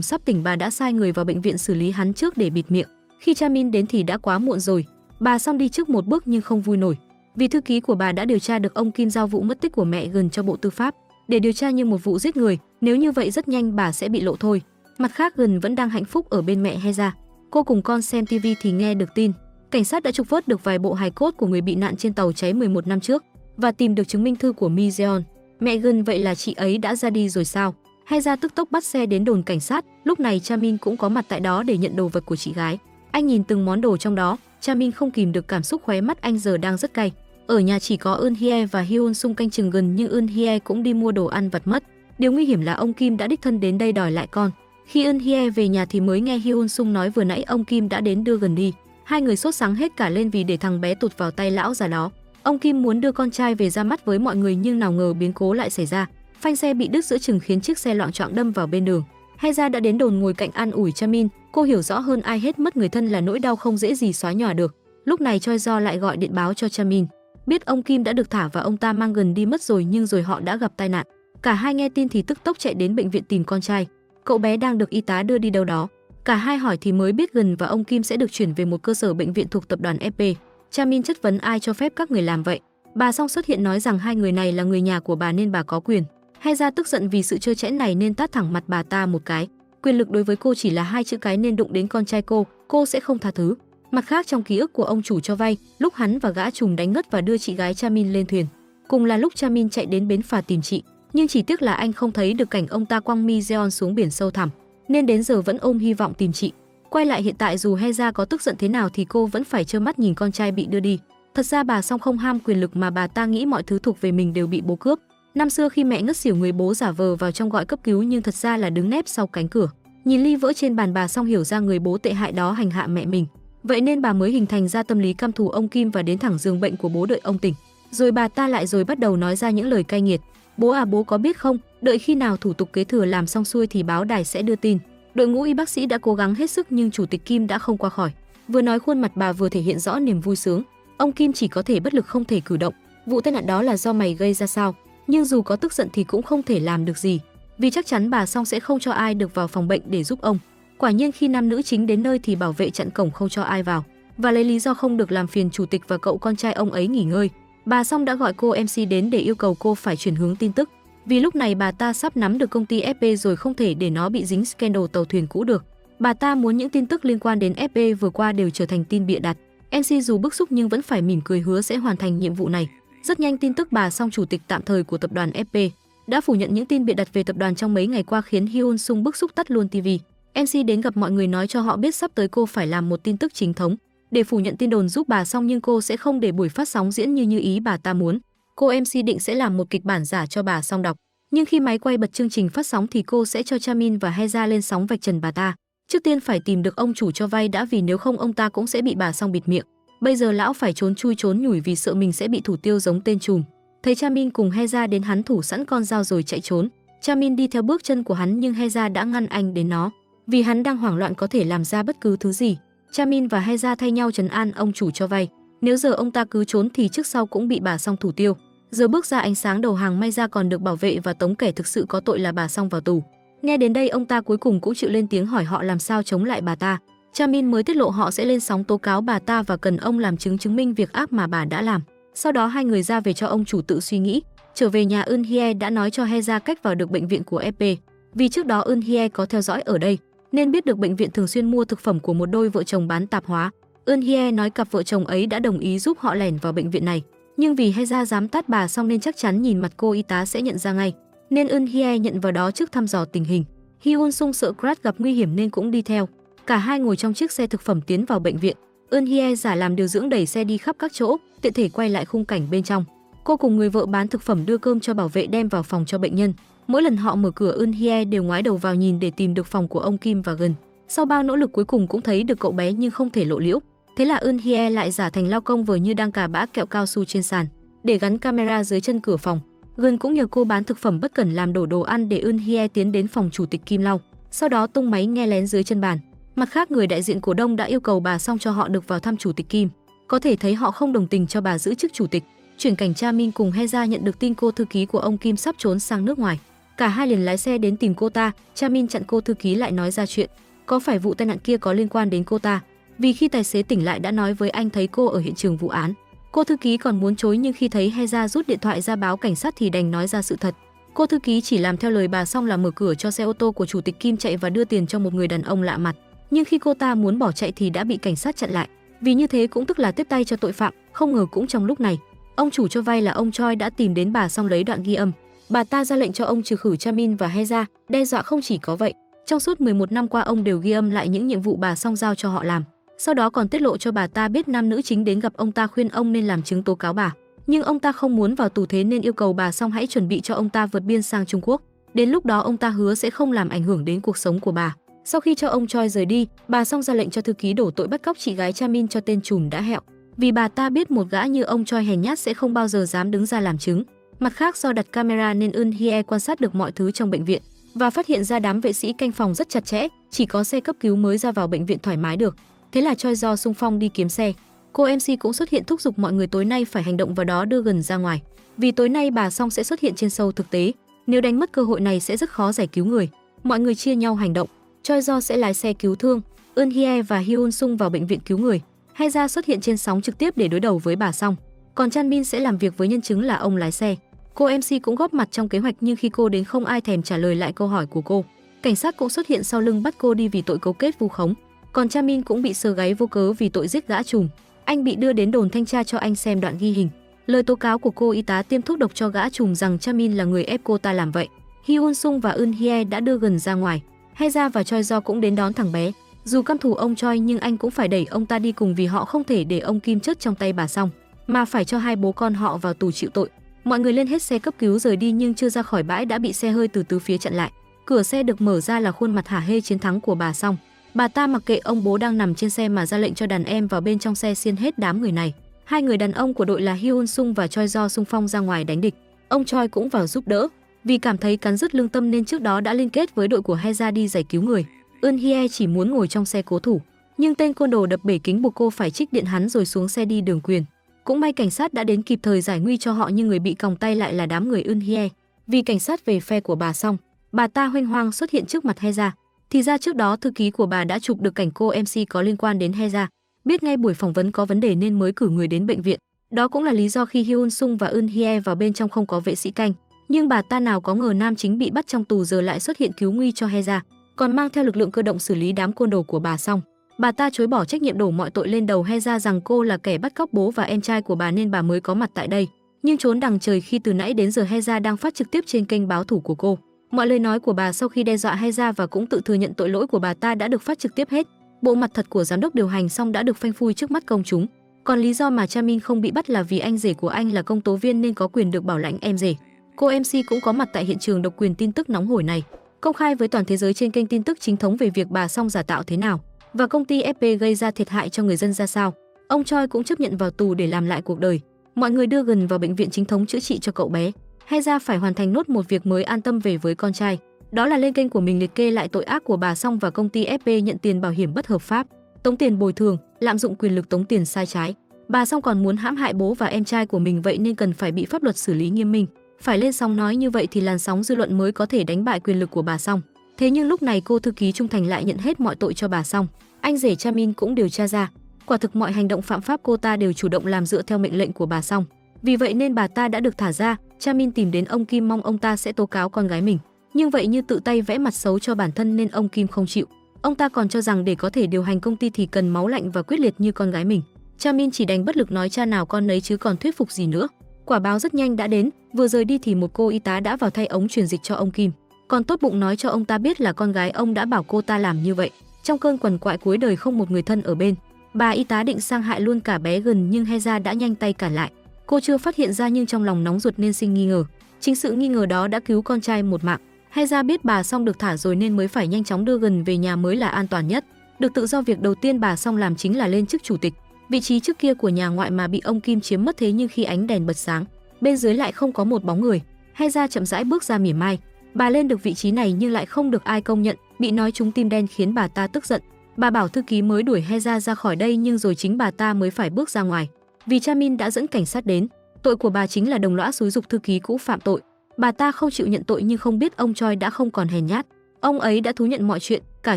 sắp tỉnh, bà đã sai người vào bệnh viện xử lý hắn trước để bịt miệng. Khi Cha Min đến thì đã quá muộn rồi. Bà Song đi trước một bước nhưng không vui nổi. Vì thư ký của bà đã điều tra được ông Kim giao vụ mất tích của mẹ Gần cho Bộ Tư pháp để điều tra như một vụ giết người. Nếu như vậy rất nhanh bà sẽ bị lộ thôi. Mặt khác, Gần vẫn đang hạnh phúc ở bên mẹ Heza. Cô cùng con xem TV thì nghe được tin cảnh sát đã trục vớt được vài bộ hài cốt của người bị nạn trên tàu cháy 11 năm trước và tìm được chứng minh thư của Mi Jeon. Mẹ Gần, vậy là chị ấy đã ra đi rồi sao? Heza tức tốc bắt xe đến đồn cảnh sát. Lúc này Cha Min cũng có mặt tại đó để nhận đồ vật của chị gái. Anh nhìn từng món đồ trong đó, Cha Min không kìm được cảm xúc, khóe mắt anh giờ đang rất cay. Ở nhà chỉ có Eun Hye và Hyun Sung canh chừng Gần, nhưng Eun Hye cũng đi mua đồ ăn vặt mất. Điều nguy hiểm là ông Kim đã đích thân đến đây đòi lại con. Khi Eun Hye về nhà thì mới nghe Hyun Sung nói vừa nãy ông Kim đã đến đưa Gần đi. Hai người sốt sắng hết cả lên vì để thằng bé tụt vào tay lão già đó. Ông Kim muốn đưa con trai về ra mắt với mọi người nhưng nào ngờ biến cố lại xảy ra. Phanh xe bị đứt giữa chừng khiến chiếc xe loạng choạng đâm vào bên đường. Heza đã đến đồn ngồi cạnh an ủi Cha Min. Cô hiểu rõ hơn ai hết mất người thân là nỗi đau không dễ gì xóa nhòa được. Lúc này Choi Do lại gọi điện báo cho Cha Min. Biết ông Kim đã được thả và ông ta mang Gần đi mất rồi, nhưng rồi họ đã gặp tai nạn. Cả hai nghe tin thì tức tốc chạy đến bệnh viện tìm con trai. Cậu bé đang được y tá đưa đi đâu đó. Cả hai hỏi thì mới biết Gần và ông Kim sẽ được chuyển về một cơ sở bệnh viện thuộc tập đoàn FP. Cha Min chất vấn ai cho phép các người làm vậy. Bà Song xuất hiện nói rằng hai người này là người nhà của bà nên bà có quyền. Heza tức giận vì sự trơ trẽn này nên tát thẳng mặt bà ta một cái. Quyền lực đối với cô chỉ là hai chữ cái nên đụng đến con trai cô sẽ không tha thứ. Mặt khác, trong ký ức của ông chủ cho vay, lúc hắn và gã trùm đánh ngất và đưa chị gái Cha Min lên thuyền, cùng là lúc Cha Min chạy đến bến phà tìm chị, nhưng chỉ tiếc là anh không thấy được cảnh ông ta quăng Mi Jeon xuống biển sâu thẳm, nên đến giờ vẫn ôm hy vọng tìm chị. Quay lại hiện tại, dù Heza có tức giận thế nào thì cô vẫn phải trơ mắt nhìn con trai bị đưa đi. Thật ra bà Song không ham quyền lực mà bà ta nghĩ mọi thứ thuộc về mình đều bị bố cướp. Năm xưa khi mẹ ngất xỉu, người bố giả vờ vào trong gọi cấp cứu nhưng thật ra là đứng nép sau cánh cửa. Nhìn ly vỡ trên bàn, bà Song hiểu ra người bố tệ hại đó hành hạ mẹ mình. Vậy nên bà mới hình thành ra tâm lý căm thù ông Kim và đến thẳng giường bệnh của bố đợi ông tỉnh. Rồi bà ta lại bắt đầu nói ra những lời cay nghiệt. Bố à, bố có biết không, đợi khi nào thủ tục kế thừa làm xong xuôi thì báo đài sẽ đưa tin. Đội ngũ y bác sĩ đã cố gắng hết sức nhưng chủ tịch Kim đã không qua khỏi. Vừa nói khuôn mặt bà vừa thể hiện rõ niềm vui sướng. Ông Kim chỉ có thể bất lực không thể cử động. Vụ tai nạn đó là do mày gây ra sao? Nhưng dù có tức giận thì cũng không thể làm được gì, vì chắc chắn bà Song sẽ không cho ai được vào phòng bệnh để giúp ông. Quả nhiên khi nam nữ chính đến nơi thì bảo vệ chặn cổng không cho ai vào. và lấy lý do không được làm phiền chủ tịch và cậu con trai ông ấy nghỉ ngơi. Bà Song đã gọi cô MC đến để yêu cầu cô phải chuyển hướng tin tức. Vì lúc này bà ta sắp nắm được công ty FP rồi, không thể để nó bị dính scandal tàu thuyền cũ được. Bà ta muốn những tin tức liên quan đến FP vừa qua đều trở thành tin bịa đặt. MC dù bức xúc nhưng vẫn phải mỉm cười hứa sẽ hoàn thành nhiệm vụ này. Rất nhanh tin tức bà Song, chủ tịch tạm thời của tập đoàn FP, đã phủ nhận những tin bịa đặt về tập đoàn trong mấy ngày qua khiến Hyun Sung bức xúc tắt luôn TV. MC đến gặp mọi người nói cho họ biết sắp tới cô phải làm một tin tức chính thống để phủ nhận tin đồn giúp bà Song, nhưng cô sẽ không để buổi phát sóng diễn như ý bà ta muốn. Cô MC định sẽ làm một kịch bản giả cho bà Song đọc, nhưng khi máy quay bật chương trình phát sóng thì cô sẽ cho Chamin và Heza lên sóng vạch trần bà ta. Trước tiên phải tìm được ông chủ cho vay đã, vì nếu không ông ta cũng sẽ bị bà Song bịt miệng. Bây giờ lão phải trốn chui trốn nhủi vì sợ mình sẽ bị thủ tiêu giống tên trùm. Thấy Chamin cùng Heza đến, hắn thủ sẵn con dao rồi chạy trốn. Chamin đi theo bước chân của hắn nhưng Heza đã ngăn anh đến nó, vì hắn đang hoảng loạn có thể làm ra bất cứ thứ gì. Chamin và Heza thay nhau trấn an ông chủ cho vay. Nếu giờ ông ta cứ trốn thì trước sau cũng bị bà Song thủ tiêu. Giờ bước ra ánh sáng đầu hàng, may ra còn được bảo vệ và tống kẻ thực sự có tội là bà Song vào tù. Nghe đến đây ông ta cuối cùng cũng chịu lên tiếng hỏi họ làm sao chống lại bà ta. Chamin mới tiết lộ họ sẽ lên sóng tố cáo bà ta và cần ông làm chứng minh việc ác mà bà đã làm. Sau đó hai người ra về cho ông chủ tự suy nghĩ. Trở về nhà, Eun Hye đã nói cho Heza cách vào được bệnh viện của FP. Vì trước đó Eun Hye có theo dõi ở đây nên biết được bệnh viện thường xuyên mua thực phẩm của một đôi vợ chồng bán tạp hóa. Eun Hye nói cặp vợ chồng ấy đã đồng ý giúp họ lẻn vào bệnh viện này, nhưng vì Heza dám tát bà Song nên chắc chắn nhìn mặt cô y tá sẽ nhận ra ngay, nên Eun Hye nhận vào đó trước thăm dò tình hình. Hyun Sung sợ Crash gặp nguy hiểm nên cũng đi theo. Cả hai ngồi trong chiếc xe thực phẩm tiến vào bệnh viện. Eun Hye giả làm điều dưỡng đẩy xe đi khắp các chỗ, tiện thể quay lại khung cảnh bên trong. Cô cùng người vợ bán thực phẩm đưa cơm cho bảo vệ đem vào phòng cho bệnh nhân. Mỗi lần họ mở cửa, Eun Hye đều ngoái đầu vào nhìn để tìm được phòng của ông Kim và Gần. Sau bao nỗ lực cuối cùng cũng thấy được cậu bé nhưng không thể lộ liễu. Thế là Eun Hye lại giả thành lao công vờ như đang cà bã kẹo cao su trên sàn để gắn camera dưới chân cửa phòng. Gần cũng nhờ cô bán thực phẩm bất cẩn làm đổ đồ ăn để Eun Hye tiến đến phòng chủ tịch Kim lau, sau đó tung máy nghe lén dưới chân bàn. Mặt khác, người đại diện cổ đông đã yêu cầu bà Song cho họ được vào thăm chủ tịch Kim. Có thể thấy họ không đồng tình cho bà giữ chức chủ tịch. Chuyển cảnh, Chamin cùng Heza nhận được tin cô thư ký của ông Kim sắp trốn sang nước ngoài. Cả hai liền lái xe đến tìm cô ta. Chamin chặn cô thư ký lại nói ra chuyện có phải vụ tai nạn kia có liên quan đến cô ta, vì khi tài xế tỉnh lại đã nói với anh thấy cô ở hiện trường vụ án. Cô thư ký còn muốn chối nhưng khi thấy Heza rút điện thoại ra báo cảnh sát thì đành nói ra sự thật. Cô thư ký chỉ làm theo lời bà Song là mở cửa cho xe ô tô của chủ tịch Kim chạy và đưa tiền cho một người đàn ông lạ mặt. Nhưng khi cô ta muốn bỏ chạy thì đã bị cảnh sát chặn lại. Vì như thế cũng tức là tiếp tay cho tội phạm. Không ngờ cũng trong lúc này, ông chủ cho vay là ông Choi đã tìm đến bà Song lấy đoạn ghi âm. Bà ta ra lệnh cho ông trừ khử Chamin và Heza, đe dọa không chỉ có vậy. Trong suốt 11 năm qua ông đều ghi âm lại những nhiệm vụ bà Song giao cho họ làm. Sau đó còn tiết lộ cho bà ta biết nam nữ chính đến gặp ông ta khuyên ông nên làm chứng tố cáo bà. Nhưng ông ta không muốn vào tù, thế nên yêu cầu bà Song hãy chuẩn bị cho ông ta vượt biên sang Trung Quốc. Đến lúc đó ông ta hứa sẽ không làm ảnh hưởng đến cuộc sống của bà. Sau khi cho ông Choi rời đi, bà Song ra lệnh cho thư ký đổ tội bắt cóc chị gái Chamin cho tên trùm đã hẹo. Vì bà ta biết một gã như ông Choi hèn nhát sẽ không bao giờ dám đứng ra làm chứng. Mặt khác, do đặt camera nên Eun Hye quan sát được mọi thứ trong bệnh viện và phát hiện ra đám vệ sĩ canh phòng rất chặt chẽ, chỉ có xe cấp cứu mới ra vào bệnh viện thoải mái được. Thế là Choi do xung phong đi kiếm xe. Cô MC cũng xuất hiện thúc giục mọi người tối nay phải hành động, vào đó đưa Gần ra ngoài. Vì tối nay bà Song sẽ xuất hiện trên show thực tế, nếu đánh mất cơ hội này sẽ rất khó giải cứu người. Mọi người chia nhau hành động. Choi do sẽ lái xe cứu thương, Eun Hye và Hyun Sung vào bệnh viện cứu người. Heza xuất hiện trên sóng trực tiếp để đối đầu với bà Song. Còn Chanmin sẽ làm việc với nhân chứng là ông lái xe. Cô MC cũng góp mặt trong kế hoạch nhưng khi cô đến không ai thèm trả lời lại câu hỏi của cô. Cảnh sát cũng xuất hiện sau lưng bắt cô đi vì tội cấu kết vu khống. Còn Chamin cũng bị sờ gáy vô cớ vì tội giết gã trùm. Anh bị đưa đến đồn thanh tra cho anh xem đoạn ghi hình. Lời tố cáo của cô y tá tiêm thuốc độc cho gã trùm rằng Chamin là người ép cô ta làm vậy. Hyun Sung và Eun Hye đã đưa Gần ra ngoài. Heza và Choi Do cũng đến đón thằng bé. Dù căm thù ông Choi nhưng anh cũng phải đẩy ông ta đi cùng vì họ không thể để ông Kim chết trong tay bà Song, mà phải cho hai bố con họ vào tù chịu tội. Mọi người lên hết xe cấp cứu rời đi nhưng chưa ra khỏi bãi đã bị xe hơi từ tứ phía chặn lại. Cửa xe được mở ra là khuôn mặt hả hê chiến thắng của bà Song. Bà ta mặc kệ ông bố đang nằm trên xe mà ra lệnh cho đàn em vào bên trong xe xiên hết đám người này. Hai người đàn ông của đội là Hyun Sung và Choi Do xung phong ra ngoài đánh địch. Ông Choi cũng vào giúp đỡ. Vì cảm thấy cắn rứt lương tâm nên trước đó đã liên kết với đội của Heza đi giải cứu người. Eun Hye chỉ muốn ngồi trong xe cố thủ, nhưng tên côn đồ đập bể kính buộc cô phải trích điện hắn rồi xuống xe đi đường quyền. Cũng may cảnh sát đã đến kịp thời giải nguy cho họ nhưng người bị còng tay lại là đám người Eun Hye. Vì cảnh sát về phe của bà Song, bà ta hoành hoang xuất hiện trước mặt Heza. Thì ra trước đó thư ký của bà đã chụp được cảnh cô MC có liên quan đến Heza. biết ngay buổi phỏng vấn có vấn đề nên mới cử người đến bệnh viện. Đó cũng là lý do khi Hyun Sung và Eun Hye vào bên trong không có vệ sĩ canh. Nhưng bà ta nào có ngờ nam chính bị bắt trong tù giờ lại xuất hiện cứu nguy cho Hye-ra, còn mang theo lực lượng cơ động xử lý đám côn đồ của bà xong. Bà ta chối bỏ trách nhiệm đổ mọi tội lên đầu Hye-ra rằng cô là kẻ bắt cóc bố và em trai của bà nên bà mới có mặt tại đây. Nhưng trốn đằng trời khi từ nãy đến giờ Hye-ra đang phát trực tiếp trên kênh báo thủ của cô. Mọi lời nói của bà sau khi đe dọa Hye-ra và cũng tự thừa nhận tội lỗi của bà ta đã được phát trực tiếp hết. Bộ mặt thật của giám đốc điều hành xong đã được phanh phui trước mắt công chúng. Còn lý do mà Chamin không bị bắt là vì anh rể của anh là công tố viên nên có quyền được bảo lãnh em rể. Cô MC cũng có mặt tại hiện trường độc quyền tin tức nóng hổi này, công khai với toàn thế giới trên kênh tin tức chính thống về việc bà Song giả tạo thế nào và công ty FP gây ra thiệt hại cho người dân ra sao. Ông Choi cũng chấp nhận vào tù để làm lại cuộc đời. Mọi người đưa Gần vào bệnh viện chính thống chữa trị cho cậu bé. Hye-ra phải hoàn thành nốt một việc mới an tâm về với con trai. Đó là lên kênh của mình liệt kê lại tội ác của bà Song và công ty FP nhận tiền bảo hiểm bất hợp pháp, tống tiền bồi thường, lạm dụng quyền lực tống tiền sai trái. Bà Song còn muốn hãm hại bố và em trai của mình, vậy nên cần phải bị pháp luật xử lý nghiêm minh. Phải lên sóng nói như vậy thì làn sóng dư luận mới có thể đánh bại quyền lực của bà Song. Thế nhưng lúc này cô thư ký trung thành lại nhận hết mọi tội cho bà Song. Anh rể Chamin cũng điều tra ra, quả thực mọi hành động phạm pháp cô ta đều chủ động làm dựa theo mệnh lệnh của bà Song. Vì vậy nên bà ta đã được thả ra. Chamin tìm đến ông Kim mong ông ta sẽ tố cáo con gái mình, nhưng vậy như tự tay vẽ mặt xấu cho bản thân nên ông Kim không chịu. Ông ta còn cho rằng để có thể điều hành công ty thì cần máu lạnh và quyết liệt như con gái mình. Chamin chỉ đành bất lực nói cha nào con nấy chứ còn thuyết phục gì nữa. Quả báo rất nhanh đã đến, vừa rời đi thì một cô y tá đã vào thay ống truyền dịch cho ông Kim, còn tốt bụng nói cho ông ta biết là con gái ông đã bảo cô ta làm như vậy. Trong cơn quằn quại cuối đời không một người thân ở bên, bà y tá định sang hại luôn cả bé Gần nhưng Hye-ra đã nhanh tay cản lại. Cô chưa phát hiện ra nhưng trong lòng nóng ruột nên sinh nghi ngờ. Chính sự nghi ngờ đó đã cứu con trai một mạng. Hye-ra biết bà Song được thả rồi nên mới phải nhanh chóng đưa Gần về nhà mới là an toàn nhất. Được tự do, việc đầu tiên bà Song làm chính là lên chức chủ tịch. Vị trí trước kia của nhà ngoại mà bị ông Kim chiếm mất, thế nhưng khi ánh đèn bật sáng, bên dưới lại không có một bóng người. Hye-ra chậm rãi bước ra mỉa mai. Bà lên được vị trí này nhưng lại không được ai công nhận, bị nói trúng tim đen khiến bà ta tức giận. Bà bảo thư ký mới đuổi Hye-ra ra khỏi đây nhưng rồi chính bà ta mới phải bước ra ngoài. Vì Chamin đã dẫn cảnh sát đến, tội của bà chính là đồng lõa xúi giục thư ký cũ phạm tội. Bà ta không chịu nhận tội nhưng không biết ông Choi đã không còn hèn nhát. Ông ấy đã thú nhận mọi chuyện, cả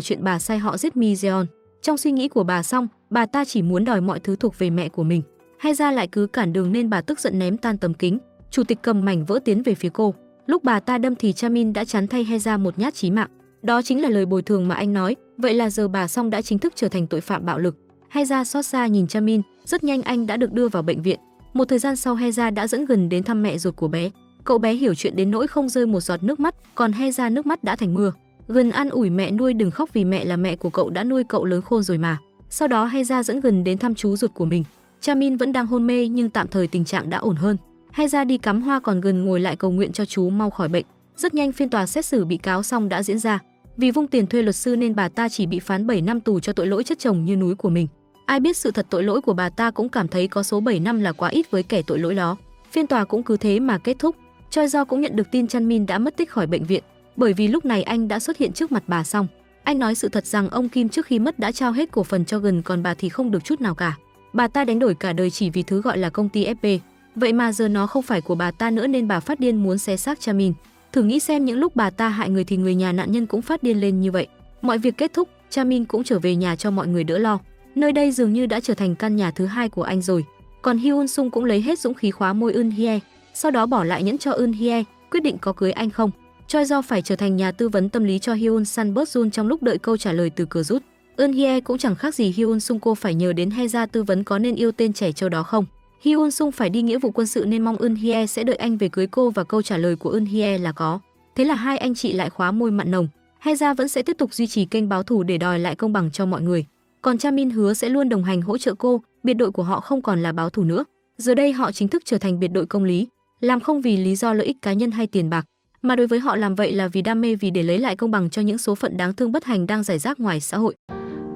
chuyện bà sai họ giết Mi Jeon. Trong suy nghĩ của bà Song, bà ta chỉ muốn đòi mọi thứ thuộc về mẹ của mình. Hye-ra lại cứ cản đường nên bà tức giận ném tan tấm kính. Chủ tịch cầm mảnh vỡ tiến về phía cô. Lúc bà ta đâm thì Chamin đã chắn thay Hye-ra một nhát chí mạng. Đó chính là lời bồi thường mà anh nói. Vậy là giờ bà Song đã chính thức trở thành tội phạm bạo lực. Hye-ra xót xa nhìn Chamin. Rất nhanh anh đã được đưa vào bệnh viện. Một thời gian sau, Hye-ra đã dẫn Gần đến thăm mẹ ruột của bé. Cậu bé hiểu chuyện đến nỗi không rơi một giọt nước mắt, còn Hye-ra nước mắt đã thành mưa. Gần an ủi mẹ nuôi đừng khóc vì mẹ là mẹ của cậu đã nuôi cậu lớn khôn rồi mà. Sau đó Hye-ra dẫn Gần đến thăm chú ruột của mình. Chamin vẫn đang hôn mê nhưng tạm thời tình trạng đã ổn hơn. Hye-ra đi cắm hoa còn Gần ngồi lại cầu nguyện cho chú mau khỏi bệnh. Rất nhanh phiên tòa xét xử bị cáo Song đã diễn ra. Vì vung tiền thuê luật sư nên bà ta chỉ bị phán 7 năm tù cho tội lỗi chất chồng như núi của mình. Ai biết sự thật tội lỗi của bà ta cũng cảm thấy có số 7 năm là quá ít với kẻ tội lỗi đó. Phiên tòa cũng cứ thế mà kết thúc. Choi Do cũng nhận được tin Chamin đã mất tích khỏi bệnh viện, bởi vì lúc này anh đã xuất hiện trước mặt bà Song. Anh nói sự thật rằng ông Kim trước khi mất đã trao hết cổ phần cho Gần, còn bà thì không được chút nào cả. Bà ta đánh đổi cả đời chỉ vì thứ gọi là công ty FP. Vậy mà giờ nó không phải của bà ta nữa nên bà phát điên muốn xé xác Chamin. Thử nghĩ xem, những lúc bà ta hại người thì người nhà nạn nhân cũng phát điên lên như vậy. Mọi việc kết thúc, Chamin cũng trở về nhà cho mọi người đỡ lo. Nơi đây dường như đã trở thành căn nhà thứ hai của anh rồi. Còn Hyun Sung cũng lấy hết dũng khí khóa môi Eun Hye, sau đó bỏ lại nhẫn cho Eun Hye, quyết định có cưới anh không. Choi Do phải trở thành nhà tư vấn tâm lý cho Hyun Sun bớt run trong lúc đợi câu trả lời từ cửa rút. Eun Hye cũng chẳng khác gì Hyun Sung, cô phải nhờ đến Hye-ra tư vấn có nên yêu tên trẻ trâu đó không. Hyun Sung phải đi nghĩa vụ quân sự nên mong Eun Hye sẽ đợi anh về cưới cô, và câu trả lời của Eun Hye là có. Thế là hai anh chị lại khóa môi mặn nồng. Hye-ra vẫn sẽ tiếp tục duy trì kênh báo thù để đòi lại công bằng cho mọi người. Còn Chamin hứa sẽ luôn đồng hành hỗ trợ cô. Biệt đội của họ không còn là báo thù nữa. Giờ đây họ chính thức trở thành biệt đội công lý, làm không vì lý do lợi ích cá nhân hay tiền bạc, mà đối với họ làm vậy là vì đam mê, vì để lấy lại công bằng cho những số phận đáng thương bất hạnh đang rải rác ngoài xã hội.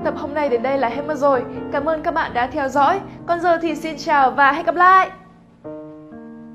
Tập hôm nay đến đây là hết mất rồi. Cảm ơn các bạn đã theo dõi. Còn giờ thì xin chào và hẹn gặp lại.